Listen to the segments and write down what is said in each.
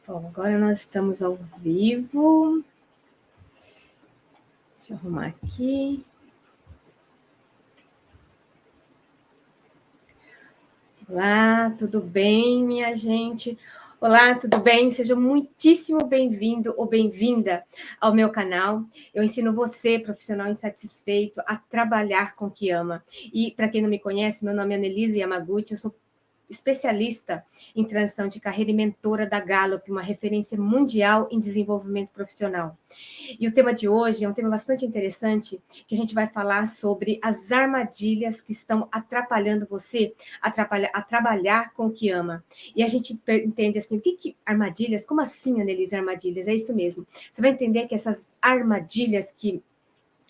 Bom, agora nós estamos ao vivo. Deixa eu arrumar aqui. Olá, tudo bem, minha gente? Olá, tudo bem? Seja muitíssimo bem-vindo ou bem-vinda ao meu canal. Eu ensino você, profissional insatisfeito, a trabalhar com o que ama. E, para quem não me conhece, meu nome é Annelise Yamaguchi, eu sou especialista em transição de carreira e mentora da Gallup, uma referência mundial em desenvolvimento profissional. E o tema de hoje é um tema bastante interessante, que a gente vai falar sobre as armadilhas que estão atrapalhando você a trabalhar com o que ama. E a gente entende assim, o que armadilhas? Como assim, Annelise, armadilhas? É isso mesmo. Você vai entender que essas armadilhas que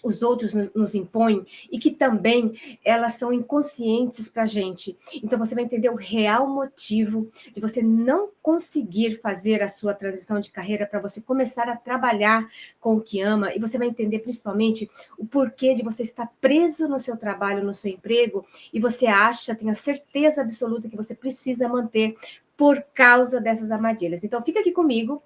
os outros nos impõem e que também elas são inconscientes para a gente. Então, você vai entender o real motivo de você não conseguir fazer a sua transição de carreira para você começar a trabalhar com o que ama, e você vai entender principalmente o porquê de você estar preso no seu trabalho, no seu emprego, e você acha, tem a certeza absoluta que você precisa manter por causa dessas armadilhas. Então, fica aqui comigo,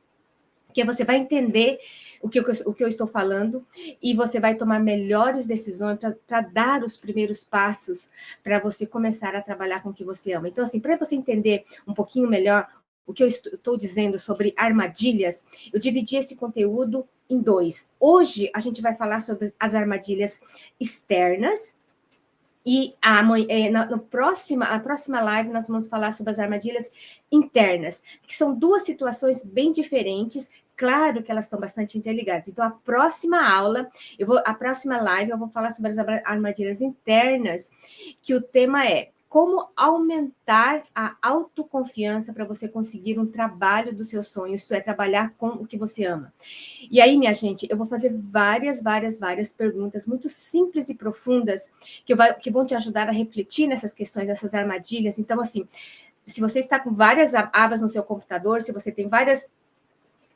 que você vai entender o que eu estou falando e você vai tomar melhores decisões para dar os primeiros passos para você começar a trabalhar com o que você ama. Então, assim, para você entender um pouquinho melhor o que eu estou dizendo sobre armadilhas, eu dividi esse conteúdo em dois. Hoje, a gente vai falar sobre as armadilhas externas, e na próxima live nós vamos falar sobre as armadilhas internas, que são duas situações bem diferentes. Claro que elas estão bastante interligadas. Então, a próxima live, eu vou falar sobre as armadilhas internas, que o tema é como aumentar a autoconfiança para você conseguir um trabalho dos seus sonhos, isto é, trabalhar com o que você ama. E aí, minha gente, eu vou fazer várias perguntas muito simples e profundas que vão te ajudar a refletir nessas questões, essas armadilhas. Então, assim, se você está com várias abas no seu computador, se você tem várias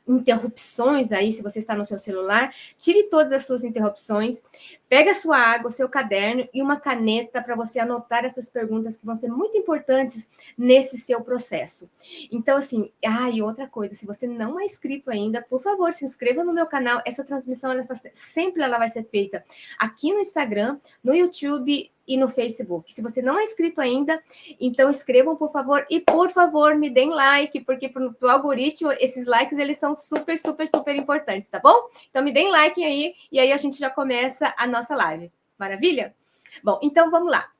interrupções aí, se você está no seu celular, tire todas as suas interrupções, pega a sua água, o seu caderno e uma caneta para você anotar essas perguntas que vão ser muito importantes nesse seu processo. Então, assim, e outra coisa, se você não é inscrito ainda, por favor, se inscreva no meu canal. Essa transmissão, sempre ela vai ser feita aqui no Instagram, no YouTube e no Facebook. Se você não é inscrito ainda, então inscrevam, por favor, e por favor, me deem like, porque para o algoritmo, esses likes, eles são super importantes, tá bom? Então me deem like aí, e aí a gente já começa a nossa live. Maravilha? Bom, então vamos lá.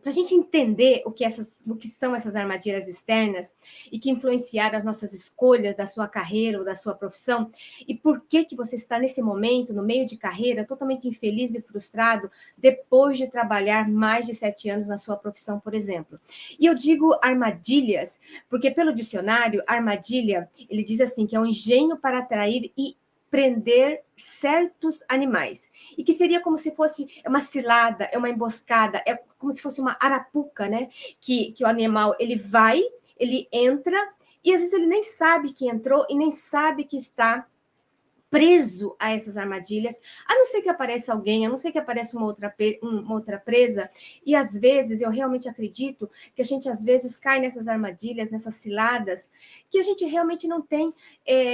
Para a gente entender o que são essas armadilhas externas e que influenciaram as nossas escolhas da sua carreira ou da sua profissão, e por que você está nesse momento, no meio de carreira, totalmente infeliz e frustrado, depois de trabalhar mais de 7 anos na sua profissão, por exemplo. E eu digo armadilhas, porque pelo dicionário, armadilha, ele diz assim, que é um engenho para atrair e prender certos animais, e que seria como se fosse uma cilada, é uma emboscada, é como se fosse uma arapuca, né? Que o animal, ele entra, e às vezes ele nem sabe que entrou e nem sabe que está preso a essas armadilhas, a não ser que apareça alguém, a não ser que apareça uma outra presa, e às vezes eu realmente acredito que a gente às vezes cai nessas armadilhas, nessas ciladas, que a gente realmente não tem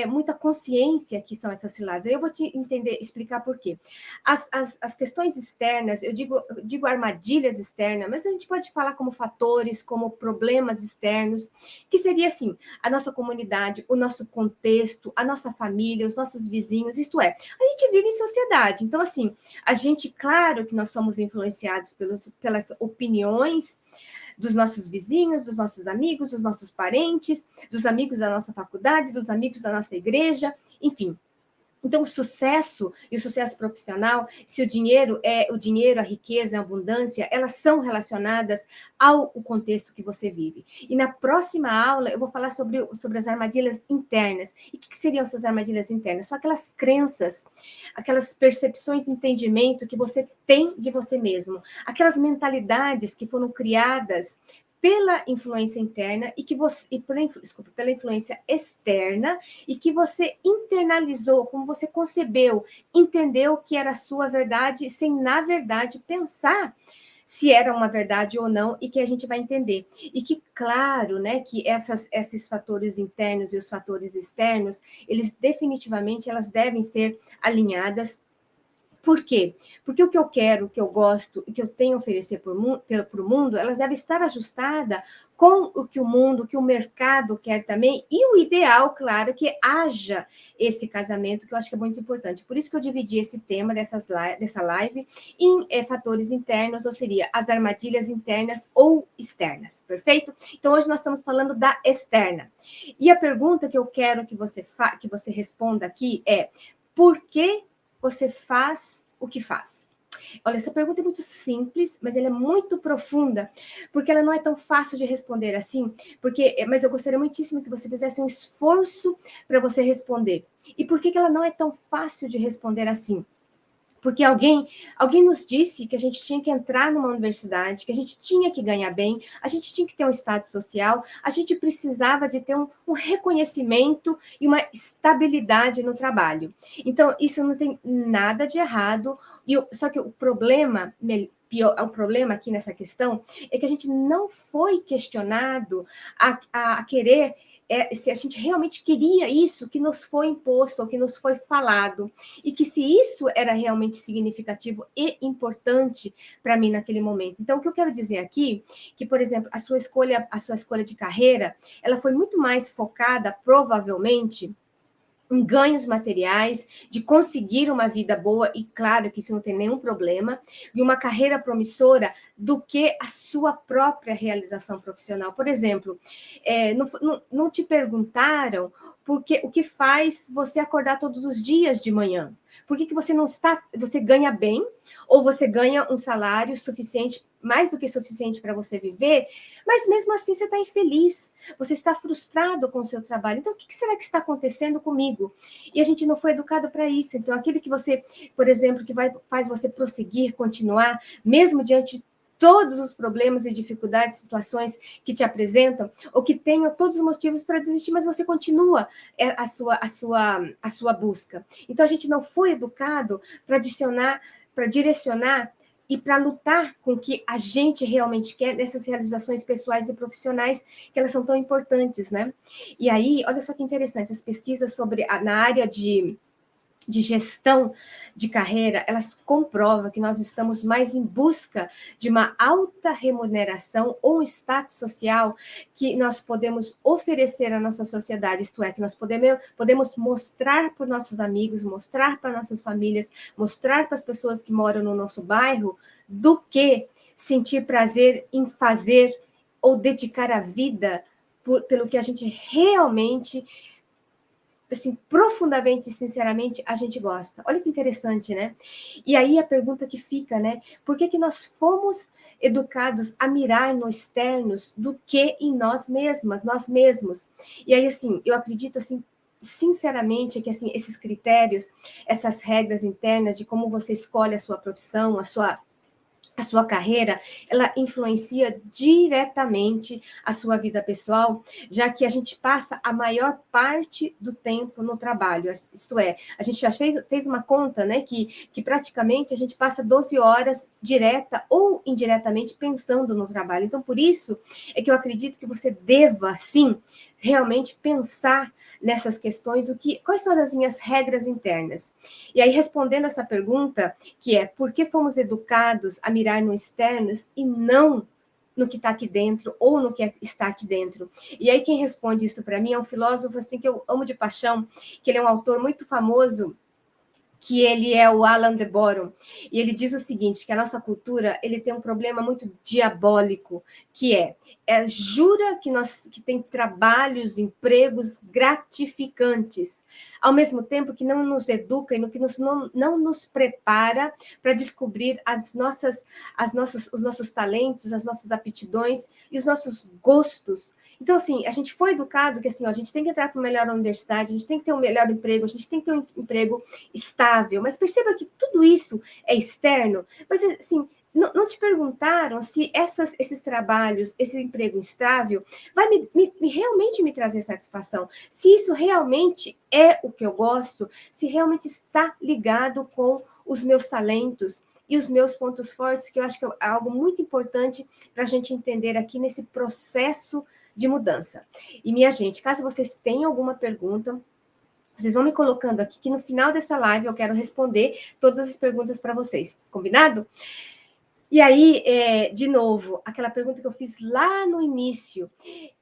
muita consciência que são essas ciladas. Eu vou te explicar por quê. As questões externas, eu digo armadilhas externas, mas a gente pode falar como fatores, como problemas externos, que seria assim, a nossa comunidade, o nosso contexto, a nossa família, os nossos vizinhos, isto é, a gente vive em sociedade. Então, assim, a gente, claro que nós somos influenciados pelas opiniões dos nossos vizinhos, dos nossos amigos, dos nossos parentes, dos amigos da nossa faculdade, dos amigos da nossa igreja, enfim. Então, o sucesso e o sucesso profissional, se o dinheiro, a riqueza, a abundância, elas são relacionadas ao contexto que você vive. E na próxima aula, eu vou falar sobre as armadilhas internas. E o que seriam essas armadilhas internas? São aquelas crenças, aquelas percepções e entendimento que você tem de você mesmo, aquelas mentalidades que foram criadas pela influência interna pela influência externa, e que você internalizou, como você concebeu, entendeu que era a sua verdade, sem, na verdade, pensar se era uma verdade ou não, e que a gente vai entender. E que, claro, né, que esses fatores internos e os fatores externos, eles definitivamente elas devem ser alinhadas. Por quê? Porque o que eu quero, o que eu gosto, o que eu tenho a oferecer para o mundo, elas devem estar ajustadas com o que o mundo, o que o mercado quer também, e o ideal, claro, que haja esse casamento, que eu acho que é muito importante. Por isso que eu dividi esse tema dessa live em fatores internos, ou seria as armadilhas internas ou externas, perfeito? Então, hoje nós estamos falando da externa. E a pergunta que eu quero que você responda aqui é: por que você faz o que faz? Olha, essa pergunta é muito simples, mas ela é muito profunda, porque ela não é tão fácil de responder assim, mas eu gostaria muitíssimo que você fizesse um esforço para você responder. E por que ela não é tão fácil de responder assim? Porque alguém nos disse que a gente tinha que entrar numa universidade, que a gente tinha que ganhar bem, a gente tinha que ter um status social, a gente precisava de ter um reconhecimento e uma estabilidade no trabalho. Então, isso não tem nada de errado, só que o problema aqui nessa questão é que a gente não foi questionado a querer se a gente realmente queria isso que nos foi imposto, ou que nos foi falado, e que se isso era realmente significativo e importante para mim naquele momento. Então, o que eu quero dizer aqui, que, por exemplo, a sua escolha de carreira, ela foi muito mais focada, provavelmente, em ganhos materiais, de conseguir uma vida boa, e claro que isso não tem nenhum problema, e uma carreira promissora, do que a sua própria realização profissional. Por exemplo, não te perguntaram o que faz você acordar todos os dias de manhã. Por que você ganha bem, ou você ganha um salário suficiente, mais do que suficiente para você viver, mas mesmo assim você está infeliz, você está frustrado com o seu trabalho. Então, o que será que está acontecendo comigo? E a gente não foi educado para isso. Então, aquilo que você, por exemplo, faz você prosseguir, continuar, mesmo diante de todos os problemas e dificuldades, situações que te apresentam, ou que tenham todos os motivos para desistir, mas você continua a sua busca. Então, a gente não foi educado para direcionar e para lutar com o que a gente realmente quer nessas realizações pessoais e profissionais, que elas são tão importantes, né? E aí, olha só que interessante, as pesquisas na área de gestão de carreira, elas comprovam que nós estamos mais em busca de uma alta remuneração ou um status social que nós podemos oferecer à nossa sociedade, isto é, que nós podemos mostrar para os nossos amigos, mostrar para nossas famílias, mostrar para as pessoas que moram no nosso bairro, do que sentir prazer em fazer ou dedicar a vida pelo que a gente realmente, assim, profundamente e sinceramente, a gente gosta. Olha que interessante, né? E aí a pergunta que fica, né? Por que nós fomos educados a mirar no externos do que em nós mesmos? E aí, assim, eu acredito, assim, sinceramente, que, assim, esses critérios, essas regras internas de como você escolhe a sua profissão, a sua carreira, ela influencia diretamente a sua vida pessoal, já que a gente passa a maior parte do tempo no trabalho. Isto é, a gente já fez uma conta, né, que praticamente a gente passa 12 horas direta ou indiretamente pensando no trabalho. Então, por isso é que eu acredito que você deva, sim, realmente pensar nessas questões, quais são as minhas regras internas. E aí, respondendo essa pergunta, que é: por que fomos educados a mirar no externos e não no que está aqui dentro, ou no que está aqui dentro? E aí, quem responde isso para mim é um filósofo, assim, que eu amo de paixão, que ele é um autor muito famoso, que ele é o Alan de Botton, e ele diz o seguinte, que a nossa cultura, ele tem um problema muito diabólico, que jura que tem trabalhos, empregos gratificantes, ao mesmo tempo que não nos educa e que não nos prepara para descobrir os nossos talentos, as nossas aptidões e os nossos gostos. Então, assim, a gente foi educado que, assim, a gente tem que entrar para uma melhor universidade, a gente tem que ter um melhor emprego, a gente tem que ter um emprego estável, mas perceba que tudo isso é externo. Mas, assim, não te perguntaram se esses trabalhos, esse emprego estável, vai realmente me trazer satisfação, se isso realmente é o que eu gosto, se realmente está ligado com os meus talentos, e os meus pontos fortes, que eu acho que é algo muito importante para a gente entender aqui nesse processo de mudança. E, minha gente, caso vocês tenham alguma pergunta, vocês vão me colocando aqui, que no final dessa live eu quero responder todas as perguntas para vocês. Combinado? E aí, de novo, aquela pergunta que eu fiz lá no início.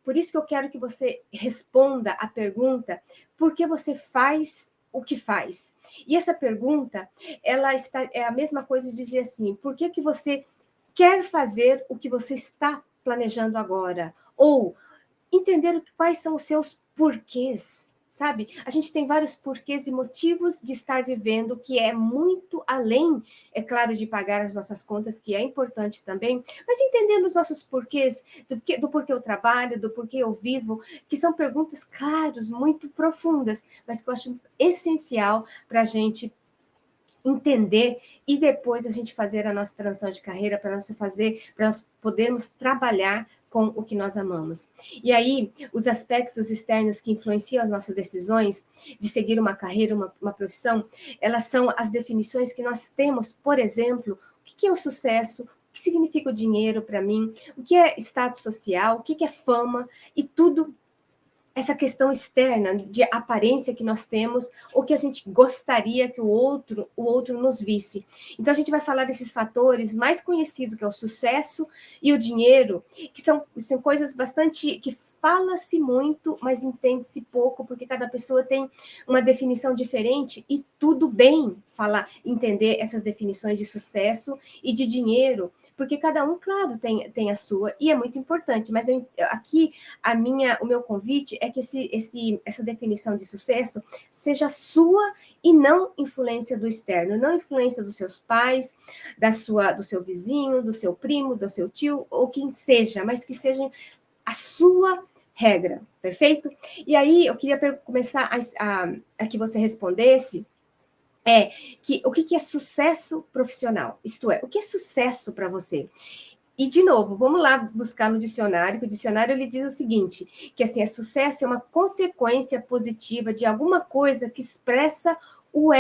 Por isso que eu quero que você responda a pergunta: por que você faz o que faz? E essa pergunta, é a mesma coisa de dizer assim: por que você quer fazer o que você está planejando agora? Ou entender quais são os seus porquês, sabe? A gente tem vários porquês e motivos de estar vivendo, que é muito além, é claro, de pagar as nossas contas, que é importante também, mas entendendo os nossos porquês, do porquê eu trabalho, do porquê eu vivo, que são perguntas, claro, muito profundas, mas que eu acho essencial para a gente entender e depois a gente fazer a nossa transição de carreira para nós podermos trabalhar com o que nós amamos. E aí, os aspectos externos que influenciam as nossas decisões de seguir uma carreira, uma profissão, elas são as definições que nós temos, por exemplo, o que é o sucesso, o que significa o dinheiro para mim, o que é status social, o que é fama, e tudo essa questão externa de aparência que nós temos ou que a gente gostaria que o outro nos visse. Então a gente vai falar desses fatores mais conhecidos, que é o sucesso e o dinheiro, que são coisas bastante que fala-se muito, mas entende-se pouco, porque cada pessoa tem uma definição diferente e tudo bem falar, entender essas definições de sucesso e de dinheiro, porque cada um, claro, tem a sua, e é muito importante, mas aqui o meu convite é que essa definição de sucesso seja sua e não influência do externo, não influência dos seus pais, do seu vizinho, do seu primo, do seu tio, ou quem seja, mas que seja a sua regra, perfeito? E aí eu queria começar a que você respondesse o que é sucesso profissional? Isto é, o que é sucesso para você? E, de novo, vamos lá buscar no dicionário, que o dicionário ele diz o seguinte, que assim, sucesso é uma consequência positiva de alguma coisa que expressa o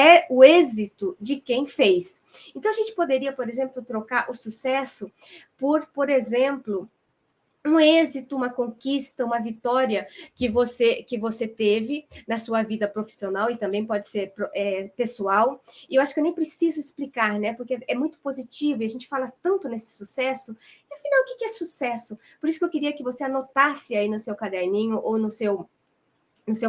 êxito de quem fez. Então, a gente poderia, por exemplo, trocar o sucesso por exemplo, um êxito, uma conquista, uma vitória que você teve na sua vida profissional e também pode ser pessoal. E eu acho que eu nem preciso explicar, né? Porque é muito positivo e a gente fala tanto nesse sucesso. E, afinal, o que é sucesso? Por isso que eu queria que você anotasse aí no seu caderninho ou no seu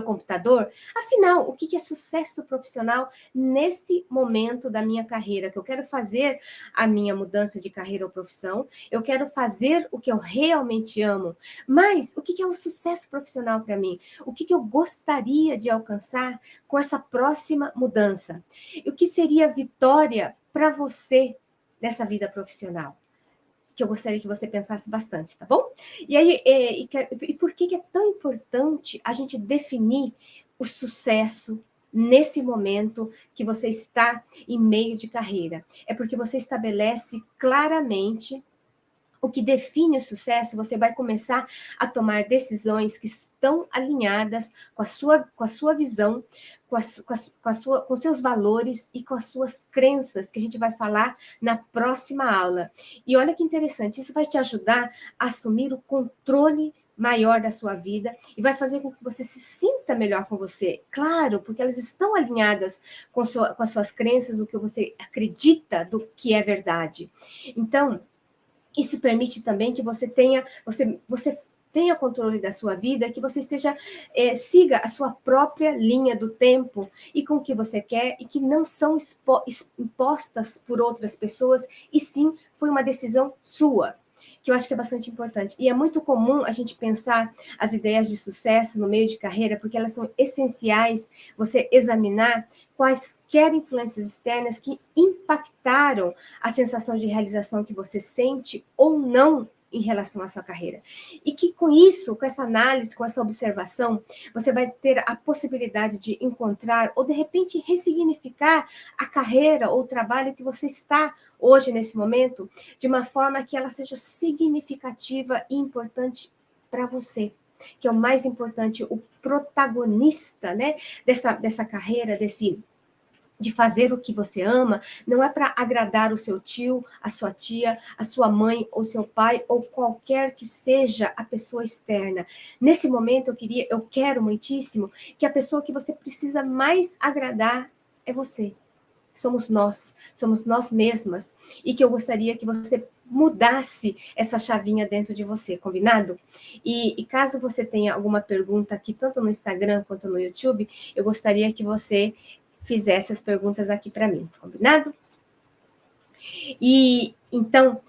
computador, afinal, o que é sucesso profissional nesse momento da minha carreira, que eu quero fazer a minha mudança de carreira ou profissão, eu quero fazer o que eu realmente amo, mas o que é o sucesso profissional para mim? O que eu gostaria de alcançar com essa próxima mudança? E o que seria vitória para você nessa vida profissional? Que eu gostaria que você pensasse bastante, tá bom? E aí, e por que é tão importante a gente definir o sucesso nesse momento que você está em meio de carreira? É porque você estabelece claramente o que define o sucesso, você vai começar a tomar decisões que estão alinhadas com a sua visão, com seus valores e com as suas crenças, que a gente vai falar na próxima aula. E olha que interessante, isso vai te ajudar a assumir o controle maior da sua vida e vai fazer com que você se sinta melhor com você. Claro, porque elas estão alinhadas com as suas crenças, o que você acredita do que é verdade. Então, isso permite também que você tenha controle da sua vida, que você siga a sua própria linha do tempo e com o que você quer, e que não são impostas por outras pessoas, e sim foi uma decisão sua, que eu acho que é bastante importante. E é muito comum a gente pensar as ideias de sucesso no meio de carreira, porque elas são essenciais, você examinar quaisquer influências externas que impactaram a sensação de realização que você sente ou não em relação à sua carreira. E que com isso, com essa análise, com essa observação, você vai ter a possibilidade de encontrar ou, de repente, ressignificar a carreira ou o trabalho que você está hoje, nesse momento, de uma forma que ela seja significativa e importante para você, que é o mais importante, o protagonista, né, dessa carreira, de fazer o que você ama, não é para agradar o seu tio, a sua tia, a sua mãe ou seu pai ou qualquer que seja a pessoa externa. Nesse momento eu quero muitíssimo que a pessoa que você precisa mais agradar é você. Somos nós mesmas, e que eu gostaria que você mudasse essa chavinha dentro de você, combinado? E caso você tenha alguma pergunta aqui, tanto no Instagram quanto no YouTube, eu gostaria que você fizesse as perguntas aqui para mim, combinado? E então,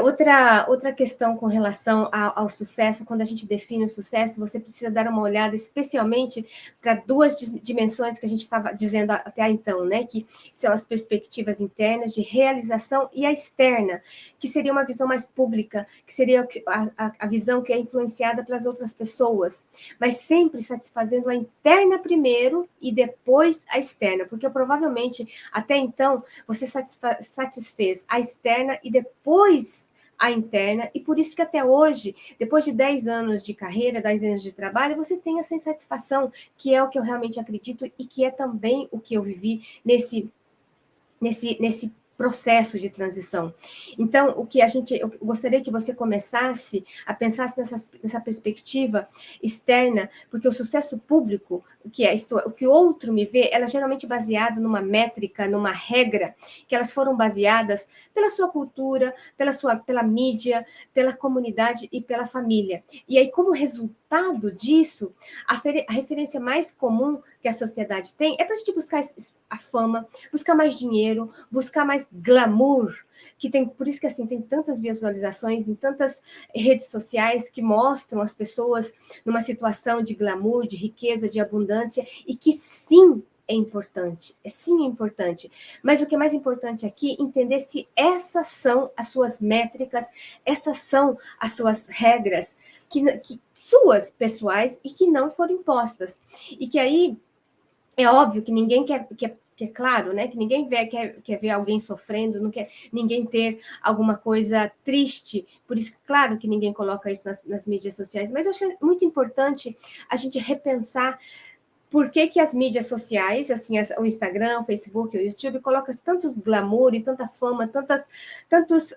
outra questão com relação ao sucesso, quando a gente define o sucesso, você precisa dar uma olhada especialmente para duas dimensões que a gente estava dizendo até então, né? Que são as perspectivas internas de realização e a externa, que seria uma visão mais pública, que seria a visão que é influenciada pelas outras pessoas, mas sempre satisfazendo a interna primeiro e depois a externa, porque provavelmente até então você satisfez a externa e depois a interna, e por isso que até hoje, depois de 10 anos de carreira, 10 anos de trabalho, você tem essa insatisfação, que é o que eu realmente acredito e que é também o que eu vivi nesse processo de transição. Então, eu gostaria que você começasse a pensar nessa perspectiva externa, porque o sucesso público, o que o outro me vê, ela é geralmente baseada numa métrica, numa regra, que elas foram baseadas pela sua cultura, pela mídia, pela comunidade e pela família. E aí, como resultado disso, a referência mais comum que a sociedade tem é para a gente buscar a fama, buscar mais dinheiro, buscar mais glamour, por isso que assim tem tantas visualizações em tantas redes sociais que mostram as pessoas numa situação de glamour, de riqueza, de abundância, e que sim é importante, sim é importante. Mas o que é mais importante aqui é entender se essas são as suas métricas, essas são as suas regras, que suas pessoais e que não foram impostas. E que aí é óbvio que ninguém que é claro, né? Que ninguém quer ver alguém sofrendo, não quer ninguém ter alguma coisa triste. Por isso, claro que ninguém coloca isso nas mídias sociais, mas eu acho muito importante a gente repensar por que as mídias sociais, assim, o Instagram, o Facebook, o YouTube, colocam tantos glamour e tanta fama, tantos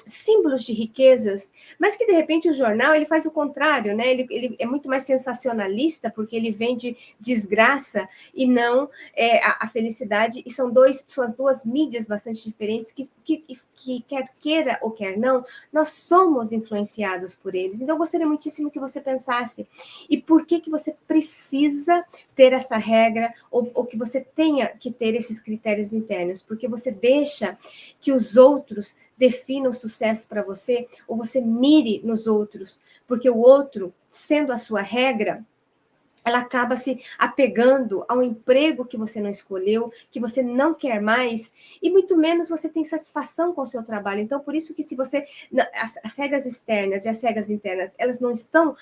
símbolos de riquezas, mas que, de repente, o jornal ele faz o contrário, né? Ele é muito mais sensacionalista, porque ele vende desgraça e não a felicidade, e são suas duas mídias bastante diferentes, que quer queira ou quer não, nós somos influenciados por eles. Então, eu gostaria muitíssimo que você pensasse, e por que você precisa ter essa regra, ou que você tenha que ter esses critérios internos, porque você deixa que os outros definam o sucesso para você, ou você mire nos outros, porque o outro, sendo a sua regra, ela acaba se apegando ao emprego que você não escolheu, que você não quer mais, e muito menos você tem satisfação com o seu trabalho. Então, por isso que se você... As regras externas e as regras internas, elas não estão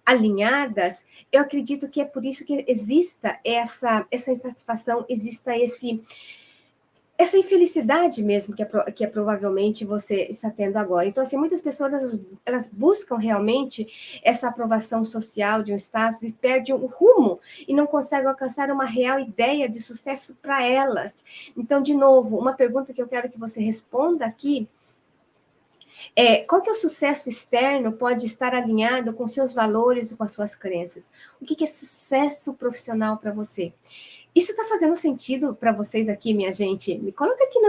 alinhadas, eu acredito que é por isso que exista essa insatisfação, exista essa infelicidade mesmo que é provavelmente você está tendo agora. Então, assim, muitas pessoas elas buscam realmente essa aprovação social de um status e perdem o rumo e não conseguem alcançar uma real ideia de sucesso para elas. Então, de novo, uma pergunta que eu quero que você responda aqui qual que é o sucesso externo pode estar alinhado com seus valores e com as suas crenças? O que é sucesso profissional para você? Isso está fazendo sentido para vocês aqui, minha gente? Me coloca aqui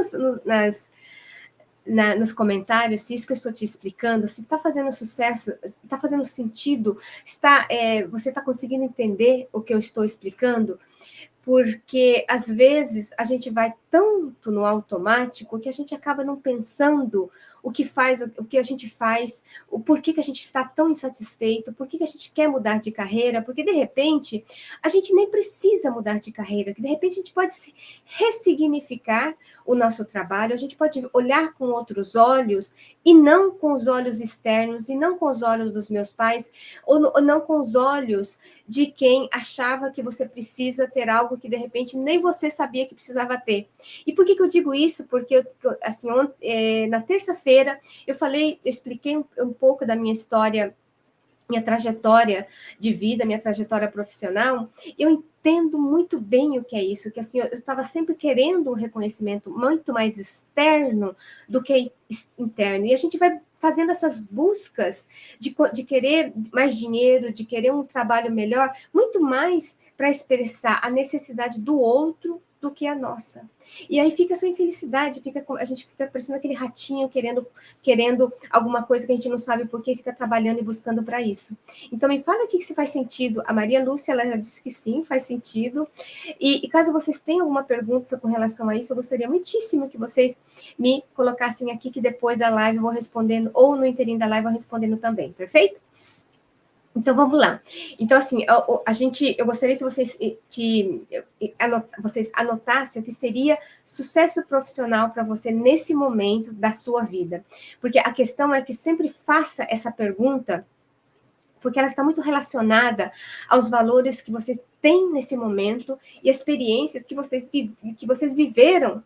nos comentários se isso que eu estou te explicando, se está fazendo sucesso, está fazendo sentido, você está conseguindo entender o que eu estou explicando? Porque às vezes a gente vai tanto no automático que a gente acaba não pensando o que a gente faz, o porquê que a gente está tão insatisfeito, por que a gente quer mudar de carreira, porque de repente a gente nem precisa mudar de carreira, que de repente a gente pode ressignificar o nosso trabalho, a gente pode olhar com outros olhos e não com os olhos externos, e não com os olhos dos meus pais, ou não com os olhos de quem achava que você precisa ter algo que de repente nem você sabia que precisava ter. E por que eu digo isso? Porque assim, na terça-feira eu expliquei um pouco da minha história minha trajetória de vida, minha trajetória profissional, eu entendo muito bem o que é isso, que assim, eu estava sempre querendo um reconhecimento muito mais externo do que interno. E a gente vai fazendo essas buscas de querer mais dinheiro, de querer um trabalho melhor, muito mais para expressar a necessidade do outro do que a nossa. E aí fica essa infelicidade, a gente fica parecendo aquele ratinho querendo alguma coisa que a gente não sabe por que, fica trabalhando e buscando para isso. Então, me fala aqui se faz sentido. A Maria Lúcia, ela já disse que sim, faz sentido. E caso vocês tenham alguma pergunta com relação a isso, eu gostaria muitíssimo que vocês me colocassem aqui, que depois da live eu vou respondendo, ou no inteirinho da live eu vou respondendo também, perfeito? Então, vamos lá. Então, assim, eu gostaria que vocês anotassem o que seria sucesso profissional para você nesse momento da sua vida. Porque a questão é que sempre faça essa pergunta, porque ela está muito relacionada aos valores que você tem nesse momento e experiências que vocês viveram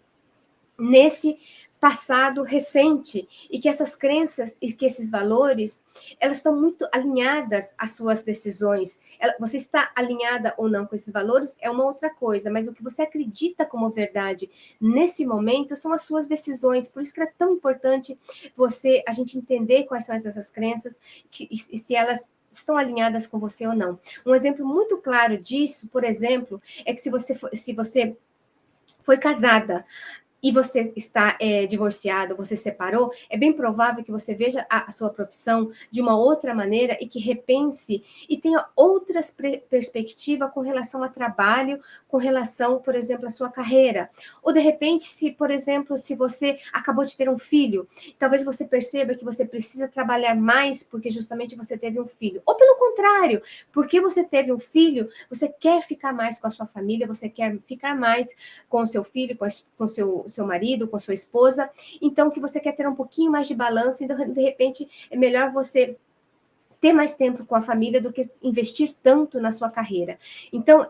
nesse passado recente, e que essas crenças e que esses valores, elas estão muito alinhadas às suas decisões. Você está alinhada ou não com esses valores é uma outra coisa, mas o que você acredita como verdade nesse momento são as suas decisões. Por isso que é tão importante a gente entender quais são essas crenças e se elas estão alinhadas com você ou não. Um exemplo muito claro disso, por exemplo, é que se você foi casada e você está divorciado, você separou, é bem provável que você veja a sua profissão de uma outra maneira e que repense e tenha outras perspectivas com relação a trabalho, com relação, por exemplo, à sua carreira. Ou, de repente, por exemplo, se você acabou de ter um filho, talvez você perceba que você precisa trabalhar mais porque justamente você teve um filho. Ou, pelo contrário, porque você teve um filho, você quer ficar mais com a sua família, você quer ficar mais com o seu filho, com o seu marido, com a sua esposa, então que você quer ter um pouquinho mais de balanço, então de repente é melhor você ter mais tempo com a família do que investir tanto na sua carreira. Então,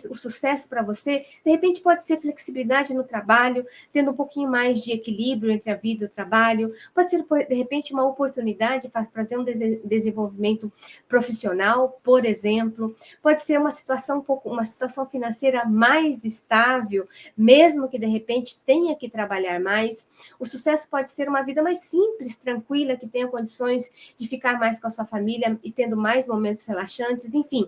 o sucesso para você, de repente, pode ser flexibilidade no trabalho, tendo um pouquinho mais de equilíbrio entre a vida e o trabalho, pode ser, de repente, uma oportunidade para fazer um desenvolvimento profissional, por exemplo, pode ser uma situação financeira mais estável, mesmo que, de repente, tenha que trabalhar mais. O sucesso pode ser uma vida mais simples, tranquila, que tenha condições de ficar mais com a sua família, e tendo mais momentos relaxantes, enfim.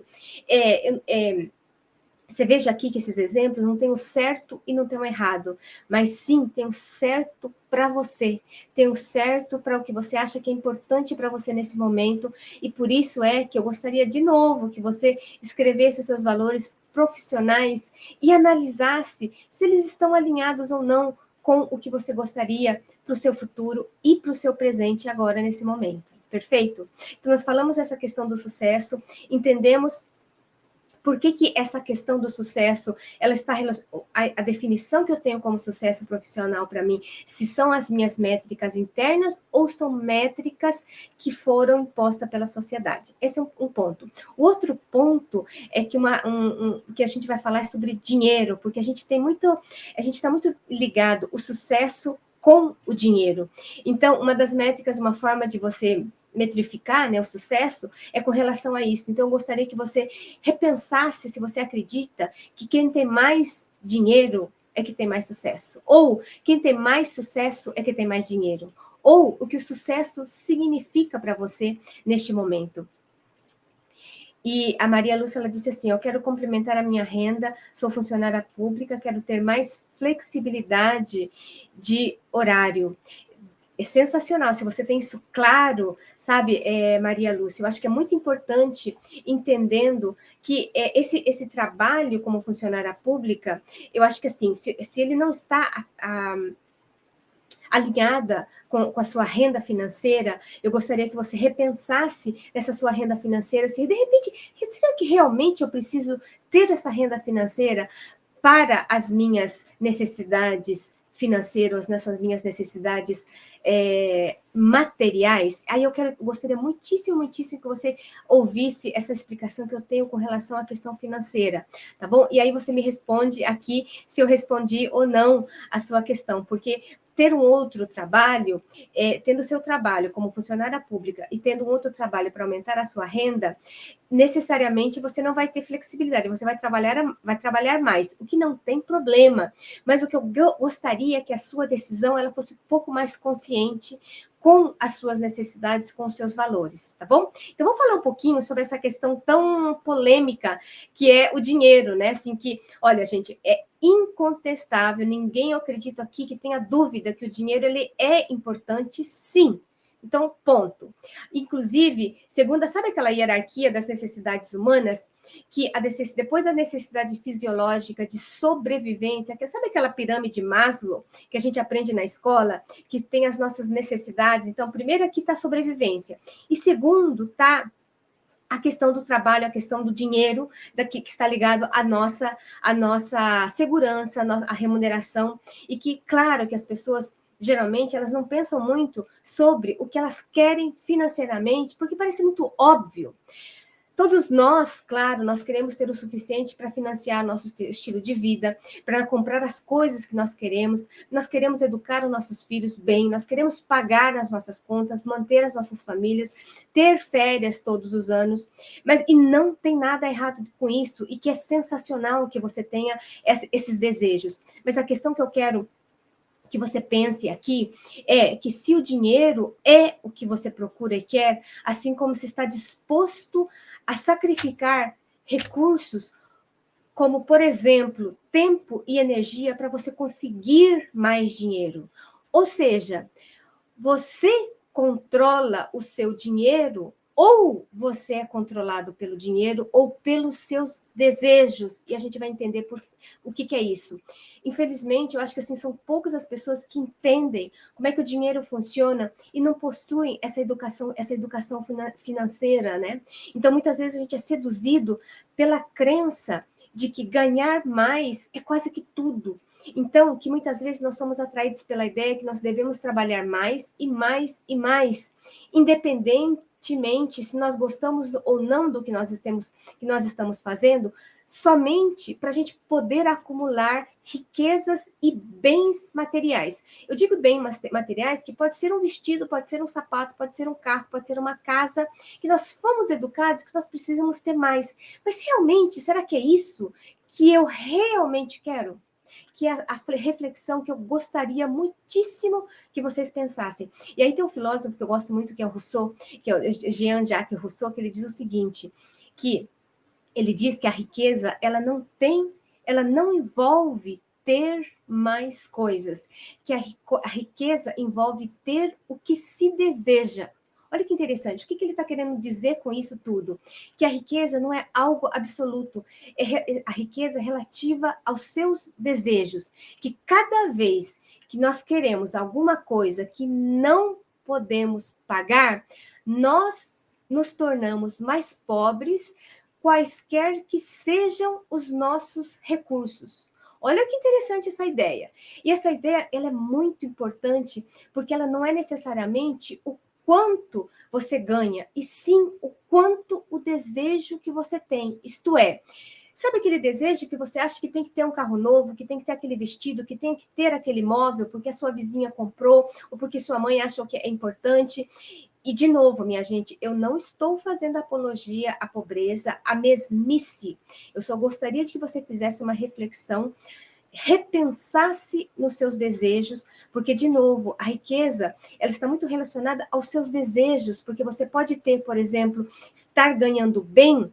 Você veja aqui que esses exemplos não tem o certo e não tem o errado, mas sim tem o certo para você, tem o certo para o que você acha que é importante para você nesse momento, e por isso é que eu gostaria de novo que você escrevesse os seus valores profissionais e analisasse se eles estão alinhados ou não com o que você gostaria para o seu futuro e para o seu presente agora, nesse momento. Perfeito? Então, nós falamos essa questão do sucesso, entendemos por que essa questão do sucesso, ela está a definição que eu tenho como sucesso profissional para mim, se são as minhas métricas internas ou são métricas que foram impostas pela sociedade. Esse é um ponto. O outro ponto é que que a gente vai falar é sobre dinheiro, porque a gente está muito ligado o sucesso com o dinheiro. Então, uma das métricas, uma forma de você metrificar, né, o sucesso, é com relação a isso. Então, eu gostaria que você repensasse se você acredita que quem tem mais dinheiro é que tem mais sucesso, ou quem tem mais sucesso é que tem mais dinheiro, ou o que o sucesso significa para você neste momento. E a Maria Lúcia, ela disse assim, eu quero complementar a minha renda, sou funcionária pública, quero ter mais flexibilidade de horário. É sensacional, se você tem isso claro, sabe, Maria Lúcia, eu acho que é muito importante, entendendo que esse trabalho como funcionária pública, eu acho que assim, se ele não está alinhada com a sua renda financeira, eu gostaria que você repensasse nessa sua renda financeira, se de repente, será que realmente eu preciso ter essa renda financeira para as minhas necessidades financeiras, nessas minhas necessidades materiais? Aí gostaria muitíssimo, muitíssimo que você ouvisse essa explicação que eu tenho com relação à questão financeira, tá bom? E aí você me responde aqui se eu respondi ou não a sua questão, porque ter um outro trabalho, tendo seu trabalho como funcionária pública e tendo um outro trabalho para aumentar a sua renda, necessariamente você não vai ter flexibilidade, você vai trabalhar mais, o que não tem problema. Mas o que eu gostaria é que a sua decisão ela fosse um pouco mais consciente com as suas necessidades, com os seus valores, tá bom? Então, vou falar um pouquinho sobre essa questão tão polêmica que é o dinheiro, né? Assim que, olha, gente, é incontestável, ninguém eu acredito aqui que tenha dúvida que o dinheiro ele é importante, sim. Então, ponto. Inclusive, sabe aquela hierarquia das necessidades humanas? Que depois da necessidade fisiológica de sobrevivência, sabe aquela pirâmide Maslow que a gente aprende na escola, que tem as nossas necessidades? Então, primeiro aqui está a sobrevivência. E segundo, está a questão do trabalho, a questão do dinheiro, que está ligado à nossa segurança, à remuneração, e que, claro, que as pessoas, geralmente, elas não pensam muito sobre o que elas querem financeiramente, porque parece muito óbvio. Todos nós, claro, nós queremos ter o suficiente para financiar nosso estilo de vida, para comprar as coisas que nós queremos educar os nossos filhos bem, nós queremos pagar as nossas contas, manter as nossas famílias, ter férias todos os anos, e não tem nada errado com isso, e que é sensacional que você tenha esses desejos. Mas a questão que eu quero que você pense aqui é que se o dinheiro é o que você procura e quer, assim como se está disposto a sacrificar recursos, como, por exemplo, tempo e energia para você conseguir mais dinheiro. Ou seja, você controla o seu dinheiro ou você é controlado pelo dinheiro ou pelos seus desejos. E a gente vai entender o que é isso. Infelizmente, eu acho que assim, são poucas as pessoas que entendem como é que o dinheiro funciona e não possuem essa educação financeira, né? Então, muitas vezes a gente é seduzido pela crença de que ganhar mais é quase que tudo. Então, que muitas vezes nós somos atraídos pela ideia que nós devemos trabalhar mais e mais e mais, independentemente se nós gostamos ou não do que nós estamos fazendo, somente para a gente poder acumular riquezas e bens materiais. Eu digo bens materiais que pode ser um vestido, pode ser um sapato, pode ser um carro, pode ser uma casa, que nós fomos educados que nós precisamos ter mais. Mas realmente, será que é isso que eu realmente quero? Que é a reflexão que eu gostaria muitíssimo que vocês pensassem. E aí tem um filósofo que eu gosto muito, que é o Rousseau, que é o Jean-Jacques Rousseau, que ele diz o seguinte, que ele diz que a riqueza, ela não envolve ter mais coisas, que a riqueza envolve ter o que se deseja. Olha que interessante, o que ele está querendo dizer com isso tudo? Que a riqueza não é algo absoluto, a riqueza é relativa aos seus desejos, que cada vez que nós queremos alguma coisa que não podemos pagar, nós nos tornamos mais pobres, quaisquer que sejam os nossos recursos. Olha que interessante essa ideia. E essa ideia ela é muito importante porque ela não é necessariamente o quanto você ganha, e sim o quanto o desejo que você tem. Isto é, sabe aquele desejo que você acha que tem que ter um carro novo, que tem que ter aquele vestido, que tem que ter aquele móvel porque a sua vizinha comprou ou porque sua mãe achou que é importante? E, de novo, minha gente, eu não estou fazendo apologia à pobreza, à mesmice. Eu só gostaria de que você fizesse uma reflexão, repensasse nos seus desejos, porque, de novo, a riqueza ela está muito relacionada aos seus desejos, porque você pode ter, por exemplo, estar ganhando bem,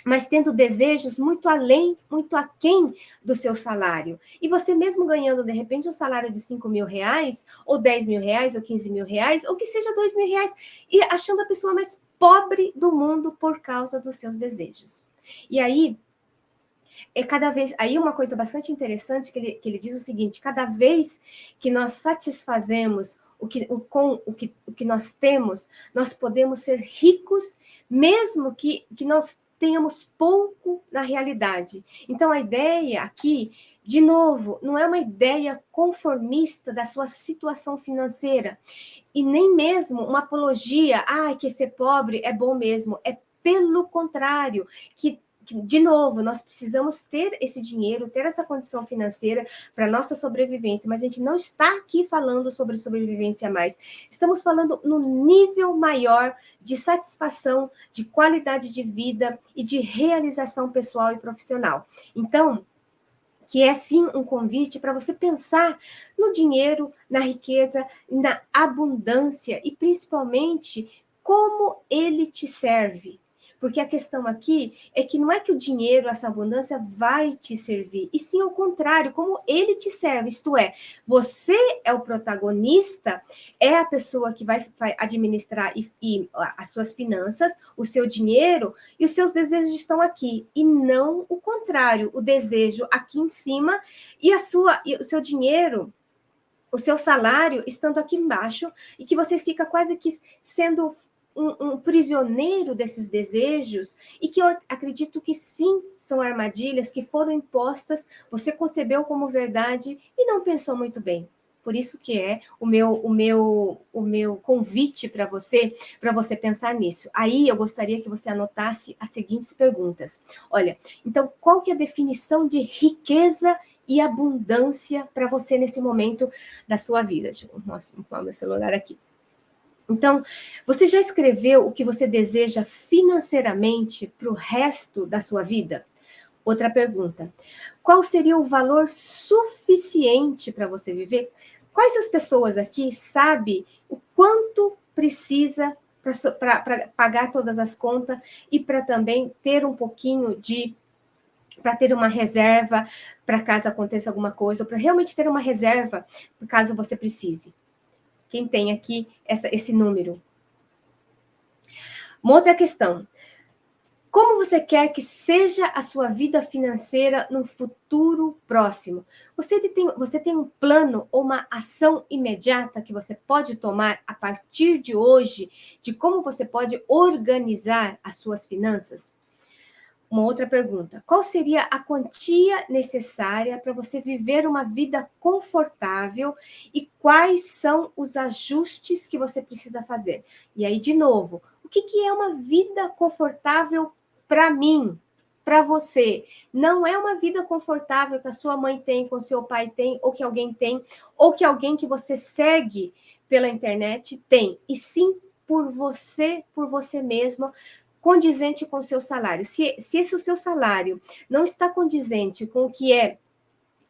mas tendo desejos muito além, muito aquém do seu salário. E você mesmo ganhando, de repente, um salário de 5 mil reais, ou 10 mil reais, ou 15 mil reais, ou que seja 2 mil reais, e achando a pessoa mais pobre do mundo por causa dos seus desejos. E aí, aí uma coisa bastante interessante que ele diz o seguinte, cada vez que nós satisfazemos com o que nós temos, nós podemos ser ricos, mesmo que nós tenhamos pouco na realidade. Então, a ideia aqui, de novo, não é uma ideia conformista da sua situação financeira, e nem mesmo uma apologia, que ser pobre é bom mesmo. É pelo contrário, que de novo, nós precisamos ter esse dinheiro, ter essa condição financeira para nossa sobrevivência, mas a gente não está aqui falando sobre sobrevivência mais. Estamos falando no nível maior de satisfação, de qualidade de vida e de realização pessoal e profissional. Então, que é sim um convite para você pensar no dinheiro, na riqueza, na abundância e principalmente como ele te serve. Porque a questão aqui é que não é que o dinheiro, essa abundância vai te servir, e sim ao contrário, como ele te serve, isto é, você é o protagonista, é a pessoa que vai administrar as suas finanças, o seu dinheiro, e os seus desejos estão aqui, e não o contrário, o desejo aqui em cima e o seu dinheiro, o seu salário estando aqui embaixo, e que você fica quase que sendo um prisioneiro desses desejos, e que eu acredito que sim, são armadilhas que foram impostas, você concebeu como verdade e não pensou muito bem. Por isso que é o meu convite para você pensar nisso. Aí eu gostaria que você anotasse as seguintes perguntas. Olha, então, qual que é a definição de riqueza e abundância para você nesse momento da sua vida? Deixa eu mostrar meu celular aqui. Então, você já escreveu o que você deseja financeiramente para o resto da sua vida? Outra pergunta. Qual seria o valor suficiente para você viver? Quais as pessoas aqui sabem o quanto precisa para pagar todas as contas e para também ter um pouquinho para ter uma reserva para caso aconteça alguma coisa, ou para realmente ter uma reserva caso você precise? Quem tem aqui esse número? Uma outra questão. Como você quer que seja a sua vida financeira no futuro próximo? Você tem um plano ou uma ação imediata que você pode tomar a partir de hoje de como você pode organizar as suas finanças? Uma outra pergunta. Qual seria a quantia necessária para você viver uma vida confortável e quais são os ajustes que você precisa fazer? E aí, de novo, o que é uma vida confortável para mim, para você? Não é uma vida confortável que a sua mãe tem, que o seu pai tem, ou que alguém tem, ou que alguém que você segue pela internet tem. E sim por você mesma, condizente com o seu salário. Se esse o seu salário não está condizente com o que é,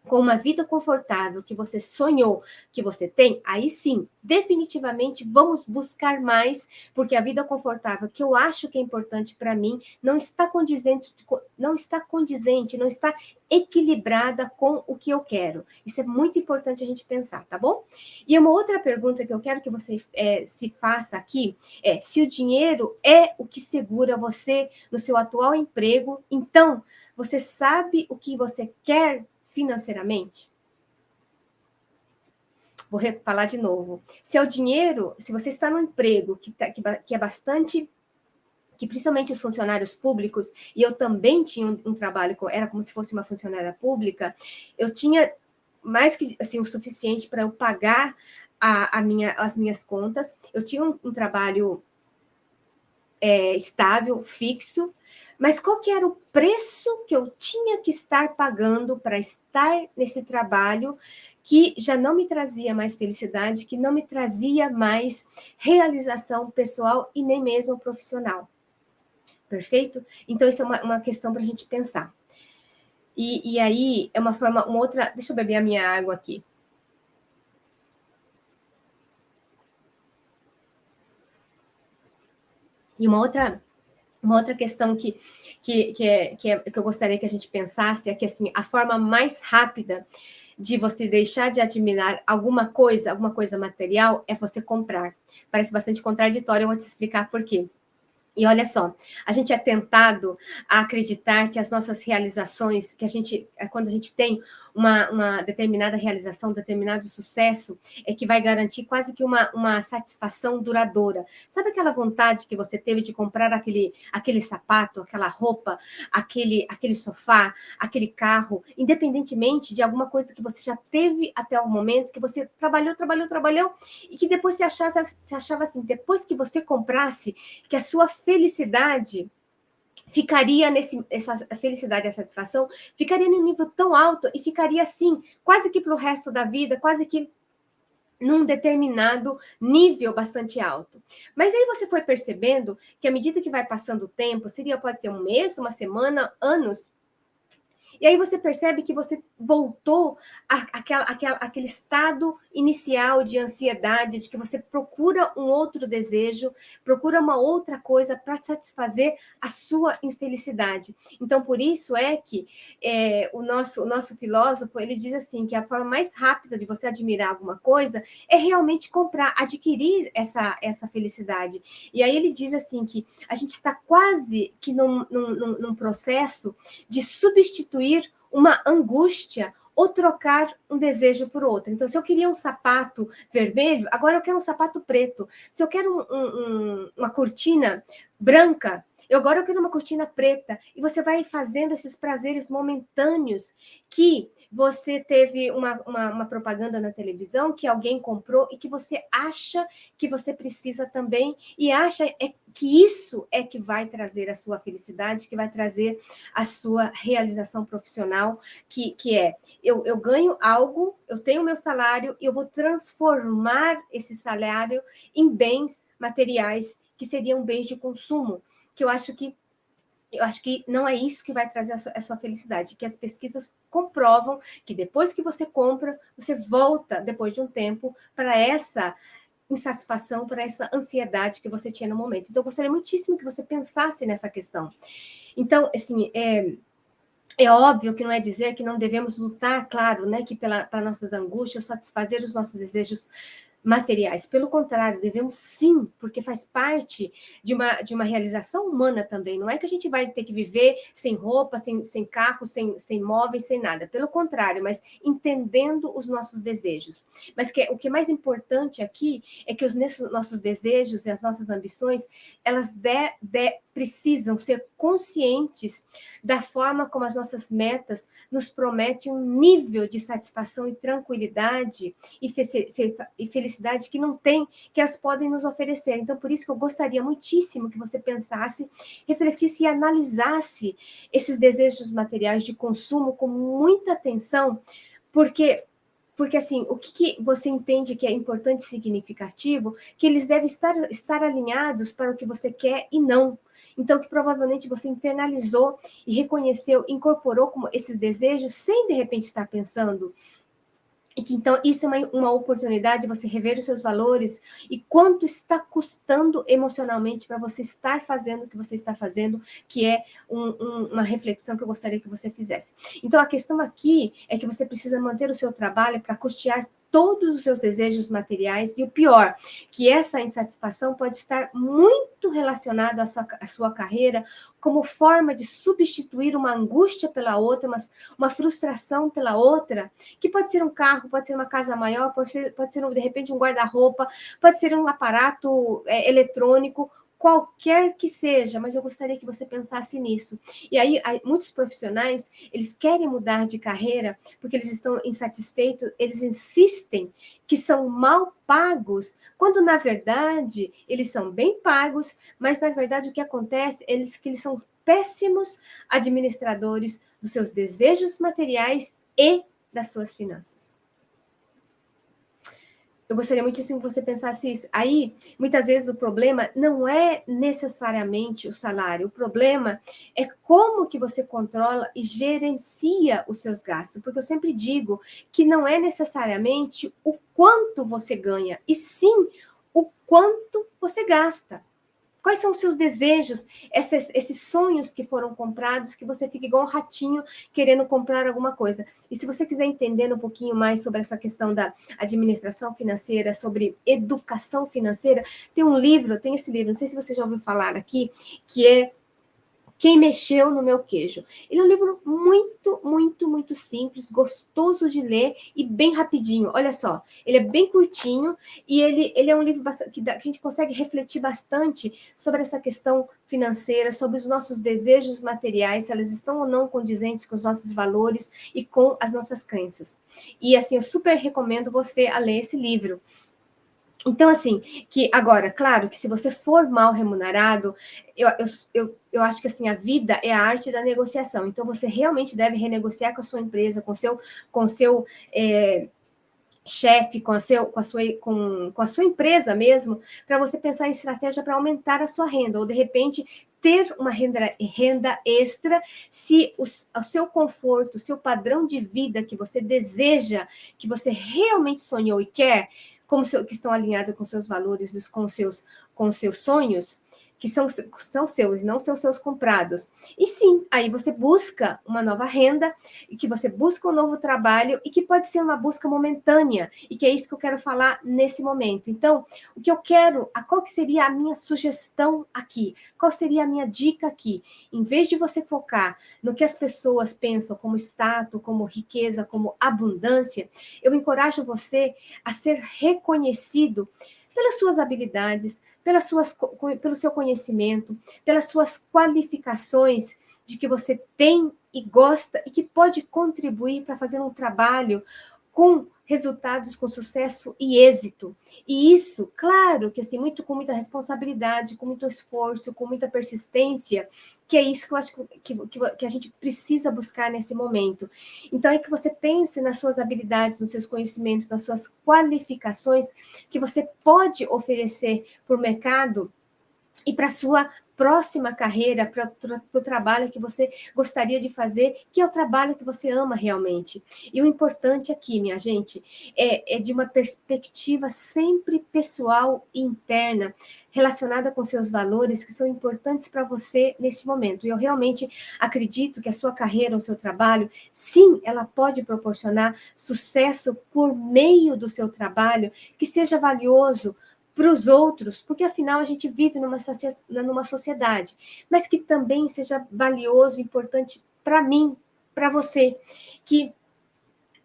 com uma vida confortável que você sonhou, que você tem, aí sim, definitivamente vamos buscar mais, porque a vida confortável que eu acho que é importante para mim não está condizente, não está equilibrada com o que eu quero. Isso é muito importante a gente pensar, tá bom? E uma outra pergunta que eu quero que você se faça aqui é: se o dinheiro é o que segura você no seu atual emprego, então você sabe o que você quer financeiramente? Vou falar de novo. Se é o dinheiro, se você está no emprego que é bastante, que principalmente os funcionários públicos, e eu também tinha um trabalho, era como se fosse uma funcionária pública, eu tinha mais que assim, o suficiente para eu pagar as minhas contas, eu tinha um trabalho estável, fixo, mas qual que era o preço que eu tinha que estar pagando para estar nesse trabalho que já não me trazia mais felicidade, que não me trazia mais realização pessoal e nem mesmo profissional. Perfeito? Então, isso é uma questão para a gente pensar. E aí, é uma outra... Deixa eu beber a minha água aqui. E uma outra questão que eu gostaria que a gente pensasse é que assim, a forma mais rápida de você deixar de admirar alguma coisa material é você comprar. Parece bastante contraditório, eu vou te explicar por quê. E olha só, a gente é tentado a acreditar que as nossas realizações, quando a gente tem uma determinada realização, determinado sucesso, é que vai garantir quase que uma satisfação duradoura. Sabe aquela vontade que você teve de comprar aquele sapato, aquela roupa, aquele sofá, aquele carro, independentemente de alguma coisa que você já teve até o momento, que você trabalhou, e que depois você achava assim, depois que você comprasse, que a sua felicidade ficaria essa felicidade e a satisfação ficaria num nível tão alto e ficaria assim, quase que para o resto da vida, quase que num determinado nível bastante alto. Mas aí você foi percebendo que à medida que vai passando o tempo, pode ser um mês, uma semana, anos, e aí você percebe que você voltou àquele estado inicial de ansiedade, de que você procura um outro desejo, procura uma outra coisa para satisfazer a sua infelicidade. Então, por isso é que o nosso filósofo, ele diz assim, que a forma mais rápida de você admirar alguma coisa é realmente comprar, adquirir essa felicidade. E aí ele diz assim, que a gente está quase que num processo de substituir uma angústia ou trocar um desejo por outro. Então, se eu queria um sapato vermelho, agora eu quero um sapato preto. Se eu quero uma cortina branca, agora eu quero uma cortina preta. E você vai fazendo esses prazeres momentâneos que você teve uma propaganda na televisão que alguém comprou e que você acha que você precisa também e acha que isso é que vai trazer a sua felicidade, que vai trazer a sua realização profissional, que é, eu ganho algo, eu tenho meu salário e eu vou transformar esse salário em bens materiais que seriam bens de consumo, que eu acho que não é isso que vai trazer a sua felicidade, que as pesquisas comprovam que depois que você compra, você volta, depois de um tempo, para essa insatisfação, para essa ansiedade que você tinha no momento. Então, eu gostaria muitíssimo que você pensasse nessa questão. Então, assim, é óbvio que não é dizer que não devemos lutar, claro, né, que para nossas angústias, satisfazer os nossos desejos materiais. Pelo contrário, devemos sim, porque faz parte de uma realização humana também. Não é que a gente vai ter que viver sem roupa, sem carro, sem móveis, sem nada. Pelo contrário, mas entendendo os nossos desejos. Mas o que é mais importante aqui é que os nossos desejos e as nossas ambições, elas precisam ser conscientes da forma como as nossas metas nos prometem um nível de satisfação e tranquilidade e felicidade que não tem, que elas podem nos oferecer. Então, por isso que eu gostaria muitíssimo que você pensasse, refletisse e analisasse esses desejos materiais de consumo com muita atenção, porque assim, o que você entende que é importante e significativo, que eles devem estar alinhados para o que você quer e não. Então, que provavelmente você internalizou e reconheceu, incorporou como esses desejos, sem de repente estar pensando. E que, então, isso é uma oportunidade de você rever os seus valores e quanto está custando emocionalmente para você estar fazendo o que você está fazendo, que é uma reflexão que eu gostaria que você fizesse. Então, a questão aqui é que você precisa manter o seu trabalho para custear todos os seus desejos materiais, e o pior, que essa insatisfação pode estar muito relacionada à sua carreira como forma de substituir uma angústia pela outra, uma frustração pela outra, que pode ser um carro, pode ser uma casa maior, pode ser de repente um guarda-roupa, pode ser um aparato eletrônico, qualquer que seja, mas eu gostaria que você pensasse nisso. E aí, muitos profissionais, eles querem mudar de carreira porque eles estão insatisfeitos, eles insistem que são mal pagos, quando, na verdade, eles são bem pagos, mas, na verdade, o que acontece é que eles são péssimos administradores dos seus desejos materiais e das suas finanças. Eu gostaria muitíssimo que você pensasse isso. Aí, muitas vezes, o problema não é necessariamente o salário. O problema é como que você controla e gerencia os seus gastos. Porque eu sempre digo que não é necessariamente o quanto você ganha, e sim o quanto você gasta. Quais são os seus desejos, esses sonhos que foram comprados, que você fica igual um ratinho querendo comprar alguma coisa. E se você quiser entender um pouquinho mais sobre essa questão da administração financeira, sobre educação financeira, tem esse livro, não sei se você já ouviu falar aqui, que é Quem Mexeu no Meu Queijo. Ele é um livro muito, muito, muito simples, gostoso de ler e bem rapidinho. Olha só, ele é bem curtinho e ele é um livro que a gente consegue refletir bastante sobre essa questão financeira, sobre os nossos desejos materiais, se elas estão ou não condizentes com os nossos valores e com as nossas crenças. E assim, eu super recomendo você a ler esse livro. Então, assim, que agora, claro, que se você for mal remunerado, eu acho que assim, a vida é a arte da negociação. Então, você realmente deve renegociar com a sua empresa, com seu chefe, com a sua empresa mesmo, para você pensar em estratégia para aumentar a sua renda, ou de repente ter uma renda extra, se o seu conforto, o seu padrão de vida que você deseja, que você realmente sonhou e quer, que estão alinhados com seus valores, com seus sonhos, que são seus, não são seus comprados. E sim, aí você busca uma nova renda, e que você busca um novo trabalho, e que pode ser uma busca momentânea, e que é isso que eu quero falar nesse momento. Então, o que eu quero, qual que seria a minha sugestão aqui? Qual seria a minha dica aqui? Em vez de você focar no que as pessoas pensam como status, como riqueza, como abundância, eu encorajo você a ser reconhecido pelas suas habilidades, pelo seu conhecimento, pelas suas qualificações de que você tem e gosta e que pode contribuir para fazer um trabalho com resultados, com sucesso e êxito. E isso, claro, que assim, com muita responsabilidade, com muito esforço, com muita persistência, que é isso que eu acho que a gente precisa buscar nesse momento. Então, é que você pense nas suas habilidades, nos seus conhecimentos, nas suas qualificações, que você pode oferecer para o mercado e para a sua próxima carreira, para o trabalho que você gostaria de fazer, que é o trabalho que você ama realmente. E o importante aqui, minha gente, é de uma perspectiva sempre pessoal e interna, relacionada com seus valores, que são importantes para você nesse momento. E eu realmente acredito que a sua carreira, o seu trabalho, sim, ela pode proporcionar sucesso por meio do seu trabalho, que seja valioso para os outros, porque afinal a gente vive numa sociedade, mas que também seja valioso, importante para mim, para você, que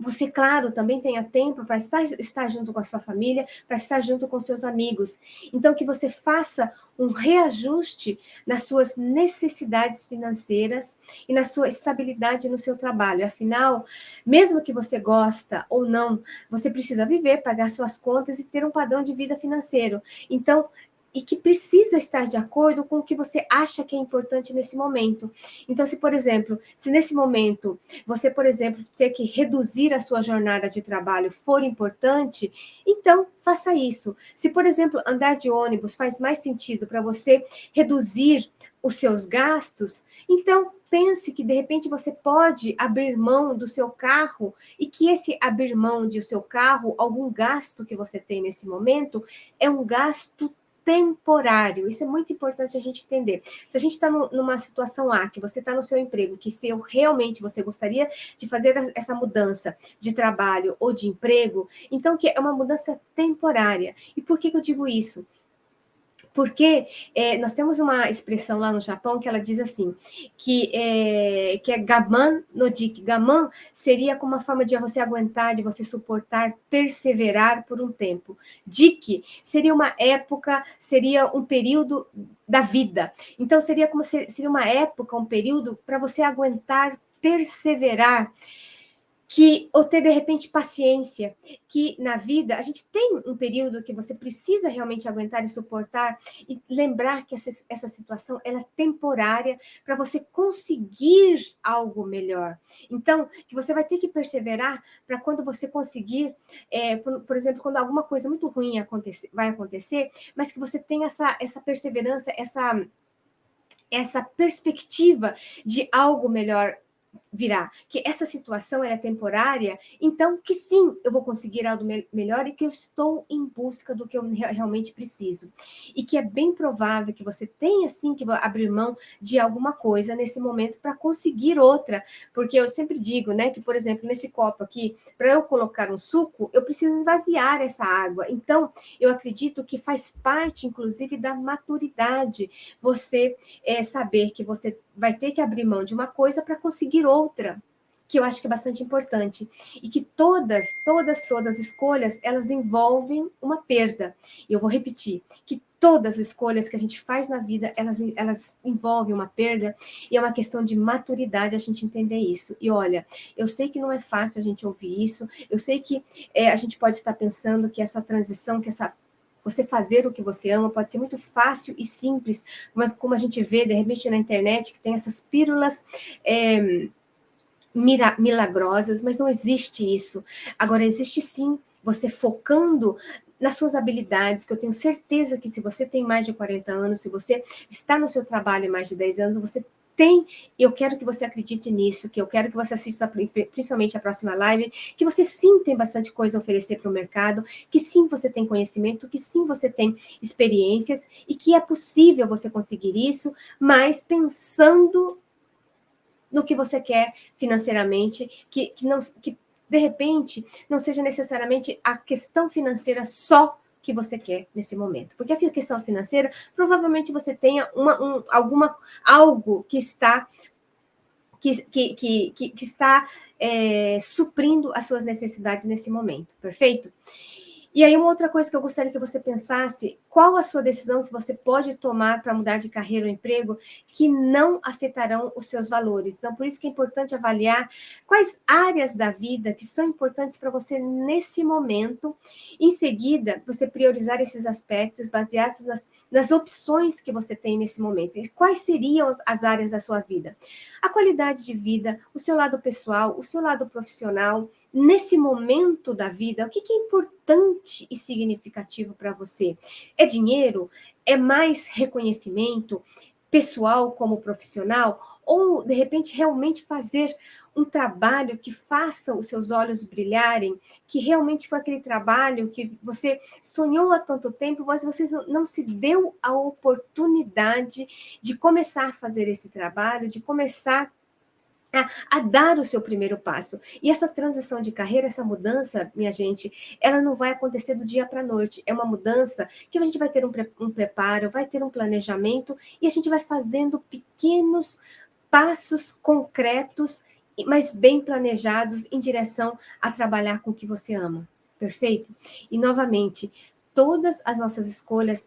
você, claro, também tenha tempo para estar junto com a sua família, para estar junto com seus amigos. Então, que você faça um reajuste nas suas necessidades financeiras e na sua estabilidade no seu trabalho. Afinal, mesmo que você gosta ou não, você precisa viver, pagar suas contas e ter um padrão de vida financeiro. Então, e que precisa estar de acordo com o que você acha que é importante nesse momento. Então, se nesse momento você, por exemplo, ter que reduzir a sua jornada de trabalho for importante, então faça isso. Se, por exemplo, andar de ônibus faz mais sentido para você reduzir os seus gastos, então pense que de repente você pode abrir mão do seu carro e que esse abrir mão do seu carro, algum gasto que você tem nesse momento, é um gasto temporário. Isso é muito importante a gente entender. Se a gente está numa situação A, que você está no seu emprego, que se realmente você gostaria de fazer essa mudança de trabalho ou de emprego, então que é uma mudança temporária. E por que eu digo isso? Porque nós temos uma expressão lá no Japão que ela diz assim, que é gaman no dik. Gaman seria como uma forma de você aguentar, de você suportar, perseverar por um tempo. Dik seria uma época, seria um período da vida. Então, seria uma época, um período para você aguentar, perseverar, ou ter, de repente, paciência, que na vida a gente tem um período que você precisa realmente aguentar e suportar, e lembrar que essa situação ela é temporária para você conseguir algo melhor. Então, que você vai ter que perseverar para quando você conseguir, por exemplo, quando alguma coisa muito ruim vai acontecer, mas que você tenha essa perseverança, essa perspectiva de algo melhor virá, que essa situação é temporária, então que sim, eu vou conseguir algo melhor e que eu estou em busca do que eu realmente preciso. E que é bem provável que você tenha sim que abrir mão de alguma coisa nesse momento para conseguir outra, porque eu sempre digo, né, que por exemplo, nesse copo aqui, para eu colocar um suco, eu preciso esvaziar essa água. Então, eu acredito que faz parte, inclusive, da maturidade, você saber que você vai ter que abrir mão de uma coisa para conseguir outra, que eu acho que é bastante importante. E que todas as escolhas, elas envolvem uma perda. E eu vou repetir, que todas as escolhas que a gente faz na vida, elas envolvem uma perda, e é uma questão de maturidade a gente entender isso. E olha, eu sei que não é fácil a gente ouvir isso, eu sei que a gente pode estar pensando que essa transição, que essa Você fazer o que você ama pode ser muito fácil e simples, mas como a gente vê, de repente, na internet, que tem essas pílulas milagrosas, mas não existe isso. Agora, existe sim você focando nas suas habilidades, que eu tenho certeza que se você tem mais de 40 anos, se você está no seu trabalho há mais de 10 anos, você tem, eu quero que você acredite nisso, que eu quero que você assista principalmente a próxima live, que você sim tem bastante coisa a oferecer para o mercado, que sim você tem conhecimento, que sim você tem experiências e que é possível você conseguir isso, mas pensando no que você quer financeiramente, que de repente não seja necessariamente a questão financeira só que você quer nesse momento. Porque a questão financeira, provavelmente você tenha algo que está suprindo as suas necessidades nesse momento, perfeito? E aí, uma outra coisa que eu gostaria que você pensasse, qual a sua decisão que você pode tomar para mudar de carreira ou emprego que não afetarão os seus valores? Então, por isso que é importante avaliar quais áreas da vida que são importantes para você nesse momento. Em seguida, você priorizar esses aspectos baseados nas opções que você tem nesse momento. E quais seriam as áreas da sua vida? A qualidade de vida, o seu lado pessoal, o seu lado profissional, nesse momento da vida, o que é importante e significativo para você? É dinheiro? É mais reconhecimento pessoal como profissional? Ou, de repente, realmente fazer um trabalho que faça os seus olhos brilharem, que realmente foi aquele trabalho que você sonhou há tanto tempo, mas você não se deu a oportunidade de começar a fazer esse trabalho, de começar a dar o seu primeiro passo. E essa transição de carreira, essa mudança, minha gente, ela não vai acontecer do dia para a noite. É uma mudança que a gente vai ter um preparo, vai ter um planejamento e a gente vai fazendo pequenos passos concretos, mas bem planejados em direção a trabalhar com o que você ama. Perfeito? E, novamente, todas as nossas escolhas,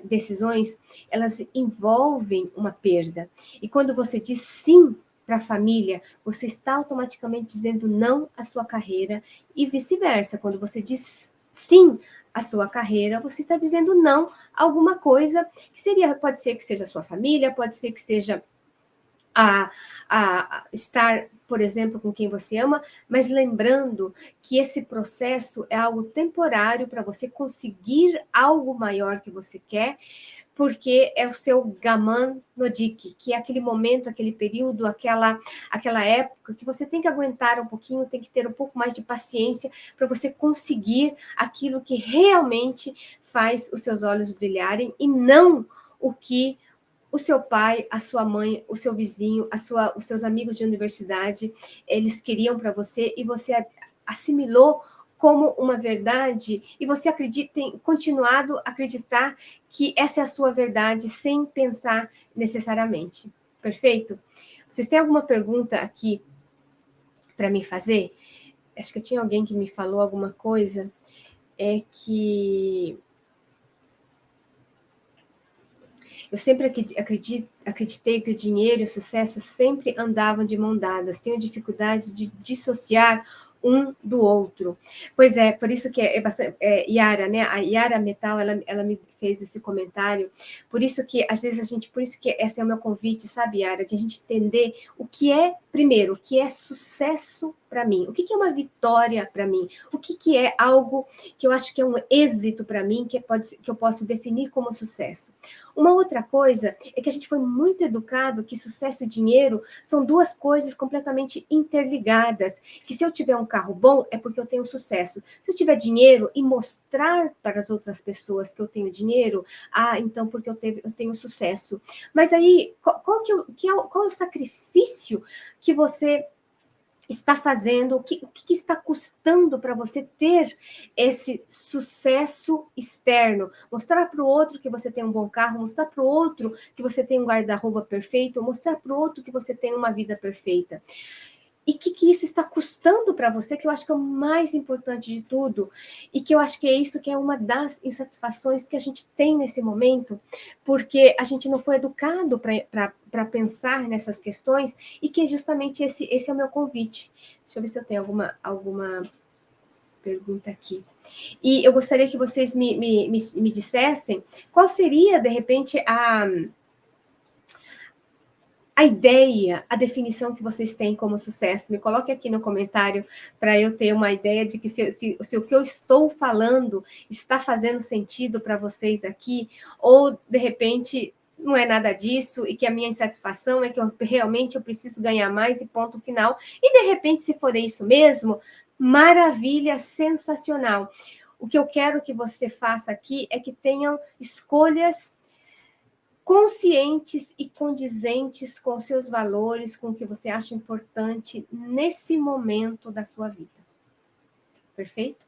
decisões, elas envolvem uma perda. E quando você diz sim para a família, você está automaticamente dizendo não à sua carreira e vice-versa. Quando você diz sim à sua carreira, você está dizendo não a alguma coisa que pode ser que seja a sua família, pode ser que seja a estar, por exemplo, com quem você ama, mas lembrando que esse processo é algo temporário para você conseguir algo maior que você quer, porque é o seu Gaman Nodik, que é aquele momento, aquele período, aquela época que você tem que aguentar um pouquinho, tem que ter um pouco mais de paciência para você conseguir aquilo que realmente faz os seus olhos brilharem e não o que o seu pai, a sua mãe, o seu vizinho, os seus amigos de universidade, eles queriam para você e você assimilou como uma verdade e você tem continuado a acreditar que essa é a sua verdade sem pensar necessariamente. Perfeito? Vocês têm alguma pergunta aqui para me fazer? Acho que tinha alguém que me falou alguma coisa. É que eu sempre acreditei que o dinheiro e o sucesso sempre andavam de mão dadas. Tenho dificuldade de dissociar um do outro. Pois é, por isso que é bastante... Yara, né? A Yara Metal, ela me fez esse comentário. Por isso que, às vezes, por isso que esse é o meu convite, sabe, Yara? De a gente entender o que é, primeiro, o que é sucesso para mim. O que é uma vitória para mim? O que é algo que eu acho que é um êxito para mim, que eu posso definir como sucesso. Uma outra coisa é que a gente foi muito educado que sucesso e dinheiro são duas coisas completamente interligadas, que se eu tiver um carro bom é porque eu tenho sucesso. Se eu tiver dinheiro e mostrar para as outras pessoas que eu tenho dinheiro, então porque eu tenho sucesso. Mas aí, qual é o sacrifício que você está fazendo, o que está custando para você ter esse sucesso externo? Mostrar para o outro que você tem um bom carro, mostrar para o outro que você tem um guarda-roupa perfeito, mostrar para o outro que você tem uma vida perfeita. E o que isso está custando para você, que eu acho que é o mais importante de tudo, e que eu acho que é isso que é uma das insatisfações que a gente tem nesse momento, porque a gente não foi educado para pensar nessas questões, e que justamente esse é o meu convite. Deixa eu ver se eu tenho alguma pergunta aqui. E eu gostaria que vocês me dissessem qual seria, de repente, a ideia, a definição que vocês têm como sucesso. Me coloque aqui no comentário para eu ter uma ideia de que se o que eu estou falando está fazendo sentido para vocês aqui, ou, de repente, não é nada disso, e que a minha insatisfação é que realmente eu preciso ganhar mais e ponto final. E, de repente, se for isso mesmo, maravilha, sensacional. O que eu quero que você faça aqui é que tenham escolhas conscientes e condizentes com seus valores, com o que você acha importante nesse momento da sua vida. Perfeito?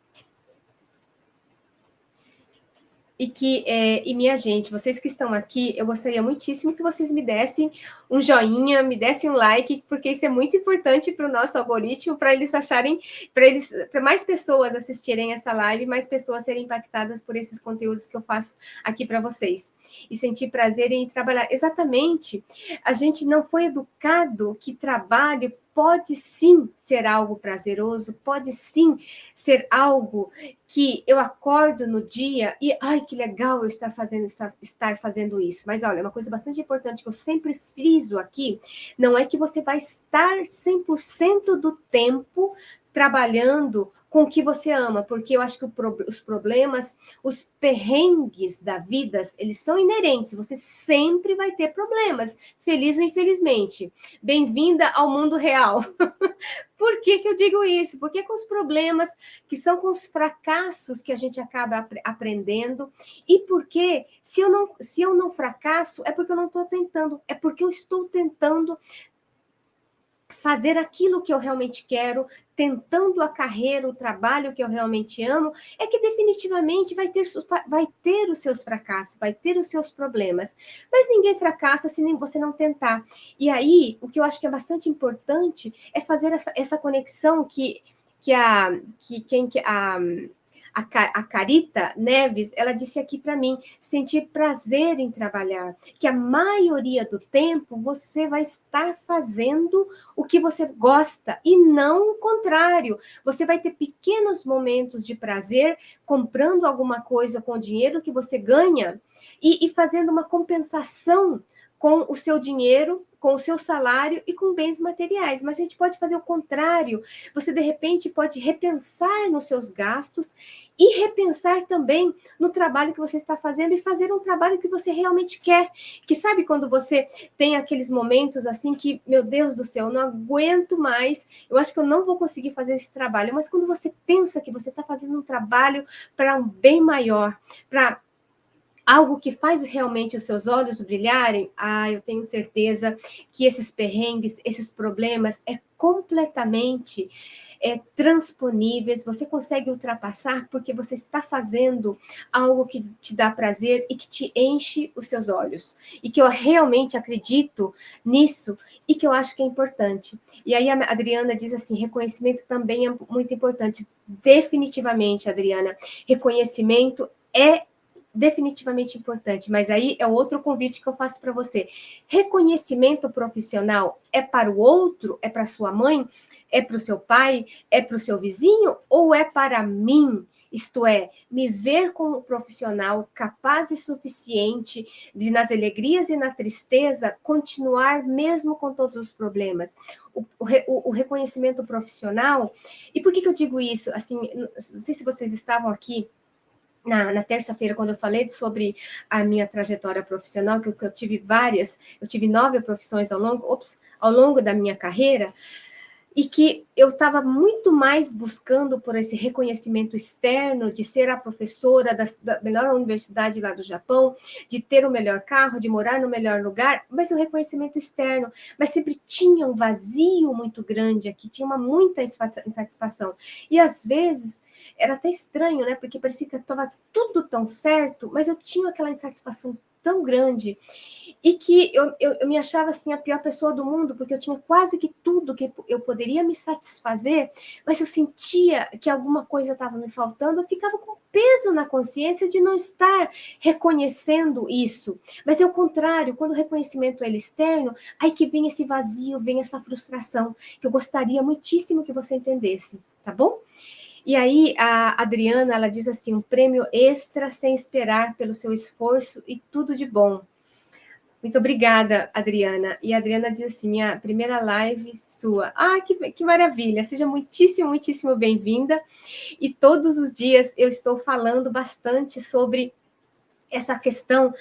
E minha gente, vocês que estão aqui, eu gostaria muitíssimo que vocês me dessem um joinha, me dessem um like, porque isso é muito importante para o nosso algoritmo, para eles acharem, para mais pessoas assistirem essa live, mais pessoas serem impactadas por esses conteúdos que eu faço aqui para vocês. E sentir prazer em trabalhar. Exatamente, a gente não foi educado que trabalho pode sim ser algo prazeroso, pode sim ser algo que eu acordo no dia e, ai, que legal eu estar fazendo isso. Mas, olha, uma coisa bastante importante que eu sempre friso aqui, não é que você vai estar 100% do tempo trabalhando com o que você ama, porque eu acho que os problemas, os perrengues da vida, eles são inerentes, você sempre vai ter problemas, feliz ou infelizmente. Bem-vinda ao mundo real. Por que eu digo isso? Porque com os problemas, que são com os fracassos que a gente acaba aprendendo, e porque se eu não fracasso, é porque eu não estou tentando, é porque eu estou tentando fazer aquilo que eu realmente quero, tentando a carreira, o trabalho que eu realmente amo, é que definitivamente vai ter os seus fracassos, vai ter os seus problemas. Mas ninguém fracassa se nem você não tentar. E aí, o que eu acho que é bastante importante é fazer essa conexão a Carita Neves, ela disse aqui para mim, sentir prazer em trabalhar, que a maioria do tempo você vai estar fazendo o que você gosta e não o contrário. Você vai ter pequenos momentos de prazer comprando alguma coisa com o dinheiro que você ganha e fazendo uma compensação com o seu dinheiro, com o seu salário e com bens materiais. Mas a gente pode fazer o contrário. Você, de repente, pode repensar nos seus gastos e repensar também no trabalho que você está fazendo e fazer um trabalho que você realmente quer. Que sabe quando você tem aqueles momentos assim que, meu Deus do céu, eu não aguento mais, eu acho que eu não vou conseguir fazer esse trabalho. Mas quando você pensa que você está fazendo um trabalho para um bem maior, para algo que faz realmente os seus olhos brilharem, eu tenho certeza que esses perrengues, esses problemas completamente transponíveis, você consegue ultrapassar porque você está fazendo algo que te dá prazer e que te enche os seus olhos. E que eu realmente acredito nisso e que eu acho que é importante. E aí a Adriana diz assim, reconhecimento também é muito importante. Definitivamente, Adriana, reconhecimento é definitivamente importante, mas aí é outro convite que eu faço para você. Reconhecimento profissional é para o outro, é para sua mãe, é para o seu pai, é para o seu vizinho ou é para mim? Isto é, me ver como profissional capaz e suficiente de, nas alegrias e na tristeza, continuar mesmo com todos os problemas. O reconhecimento profissional, e por que eu digo isso? Assim, não sei se vocês estavam aqui na terça-feira, quando eu falei sobre a minha trajetória profissional, que eu tive eu tive 9 profissões ao longo da minha carreira, e que eu estava muito mais buscando por esse reconhecimento externo, de ser a professora da melhor universidade lá do Japão, de ter o melhor carro, de morar no melhor lugar, mas o reconhecimento externo. Mas sempre tinha um vazio muito grande aqui, tinha muita insatisfação. E às vezes era até estranho, né? Porque parecia que estava tudo tão certo, mas eu tinha aquela insatisfação tão grande e que eu me achava assim a pior pessoa do mundo, porque eu tinha quase que tudo que eu poderia me satisfazer, mas eu sentia que alguma coisa estava me faltando, eu ficava com peso na consciência de não estar reconhecendo isso. Mas é o contrário, quando o reconhecimento é externo, aí que vem esse vazio, vem essa frustração, que eu gostaria muitíssimo que você entendesse, tá bom? E aí a Adriana, ela diz assim, um prêmio extra sem esperar pelo seu esforço e tudo de bom. Muito obrigada, Adriana. E a Adriana diz assim, minha primeira live sua. Ah, que maravilha. Seja muitíssimo, muitíssimo bem-vinda. E todos os dias eu estou falando bastante sobre essa questão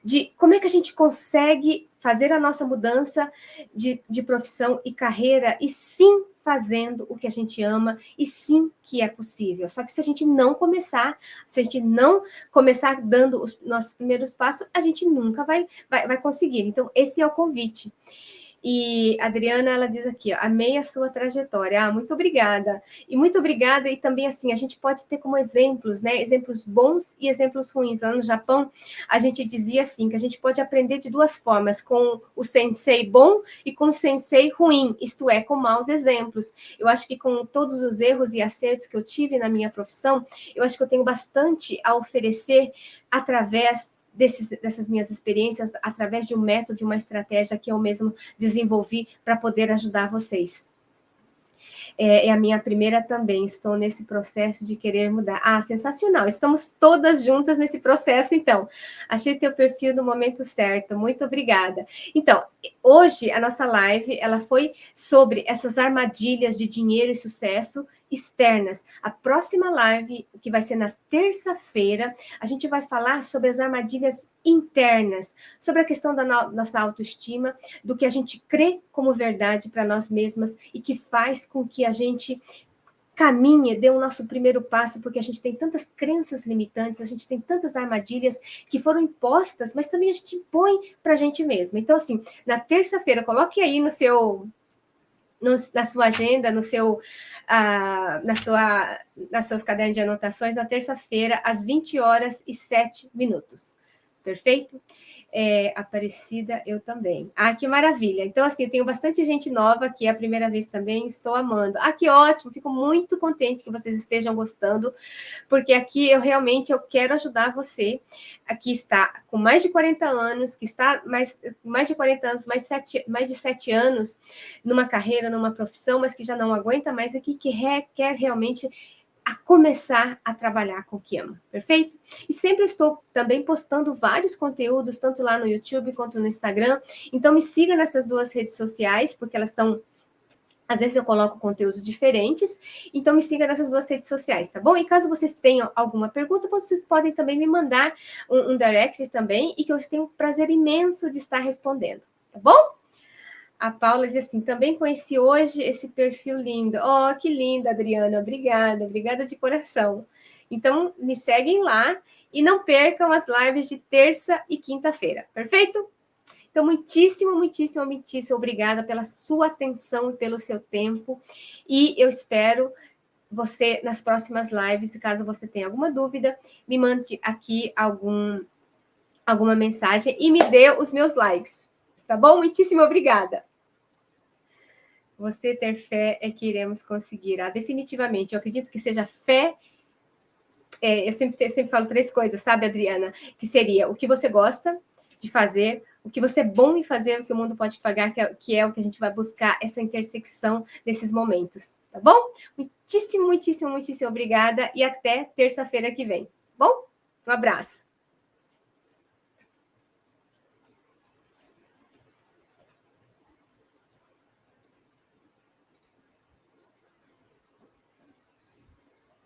de como é que a gente consegue fazer a nossa mudança de profissão e carreira, e sim fazendo o que a gente ama, e sim que é possível. Só que se a gente não começar, se a gente não começar dando os nossos primeiros passos, a gente nunca vai conseguir. Então, esse é o convite. E a Adriana, ela diz aqui, ó, amei a sua trajetória. Ah, muito obrigada. E muito obrigada, e também, assim, a gente pode ter como exemplos, né, exemplos bons e exemplos ruins. Lá no Japão, a gente dizia assim, que a gente pode aprender de duas formas, com o sensei bom e com o sensei ruim, isto é, com maus exemplos. Eu acho que com todos os erros e acertos que eu tive na minha profissão, eu acho que eu tenho bastante a oferecer através dessas minhas experiências, através de um método, de uma estratégia que eu mesmo desenvolvi para poder ajudar vocês. É a minha primeira também, estou nesse processo de querer mudar. Ah, sensacional, estamos todas juntas nesse processo, então. Achei teu perfil no momento certo, muito obrigada. Então, hoje a nossa live, ela foi sobre essas armadilhas de dinheiro e sucesso externas. A próxima live, que vai ser na terça-feira, a gente vai falar sobre as armadilhas internas, sobre a questão da nossa autoestima, do que a gente crê como verdade para nós mesmas e que faz com que a gente caminhe, dê o nosso primeiro passo, porque a gente tem tantas crenças limitantes, a gente tem tantas armadilhas que foram impostas, mas também a gente impõe para a gente mesma. Então, assim, na terça-feira, coloque aí na sua agenda, nos seus cadernos de anotações, na terça-feira, às 20h07. Perfeito? Aparecida, eu também. Ah, que maravilha. Então, assim, eu tenho bastante gente nova aqui, é a primeira vez também, estou amando. Ah, que ótimo, fico muito contente que vocês estejam gostando, porque aqui eu quero ajudar você, que está com mais de 40 anos, que está mais de 40 anos, mais de 7 anos numa carreira, numa profissão, mas que já não aguenta mais aqui, que quer realmente a começar a trabalhar com o que ama, perfeito? E sempre estou também postando vários conteúdos, tanto lá no YouTube quanto no Instagram, então me siga nessas duas redes sociais, porque elas estão... Às vezes eu coloco conteúdos diferentes, então me siga nessas duas redes sociais, tá bom? E caso vocês tenham alguma pergunta, vocês podem também me mandar um direct também, e que eu tenho um prazer imenso de estar respondendo, tá bom? A Paula diz assim, também conheci hoje esse perfil lindo. Oh, que linda, Adriana. Obrigada de coração. Então, me seguem lá e não percam as lives de terça e quinta-feira, perfeito? Então, muitíssimo obrigada pela sua atenção e pelo seu tempo. E eu espero você nas próximas lives. E caso você tenha alguma dúvida, me mande aqui alguma mensagem e me dê os meus likes. Tá bom? Muitíssimo obrigada. Você ter fé é que iremos conseguir. Ah, definitivamente, eu acredito que seja fé. Eu sempre falo 3 coisas, sabe, Adriana? Que seria o que você gosta de fazer, o que você é bom em fazer, o que o mundo pode pagar, que é o que a gente vai buscar, essa intersecção desses momentos, tá bom? Muitíssimo obrigada e até terça-feira que vem, tá bom? Um abraço.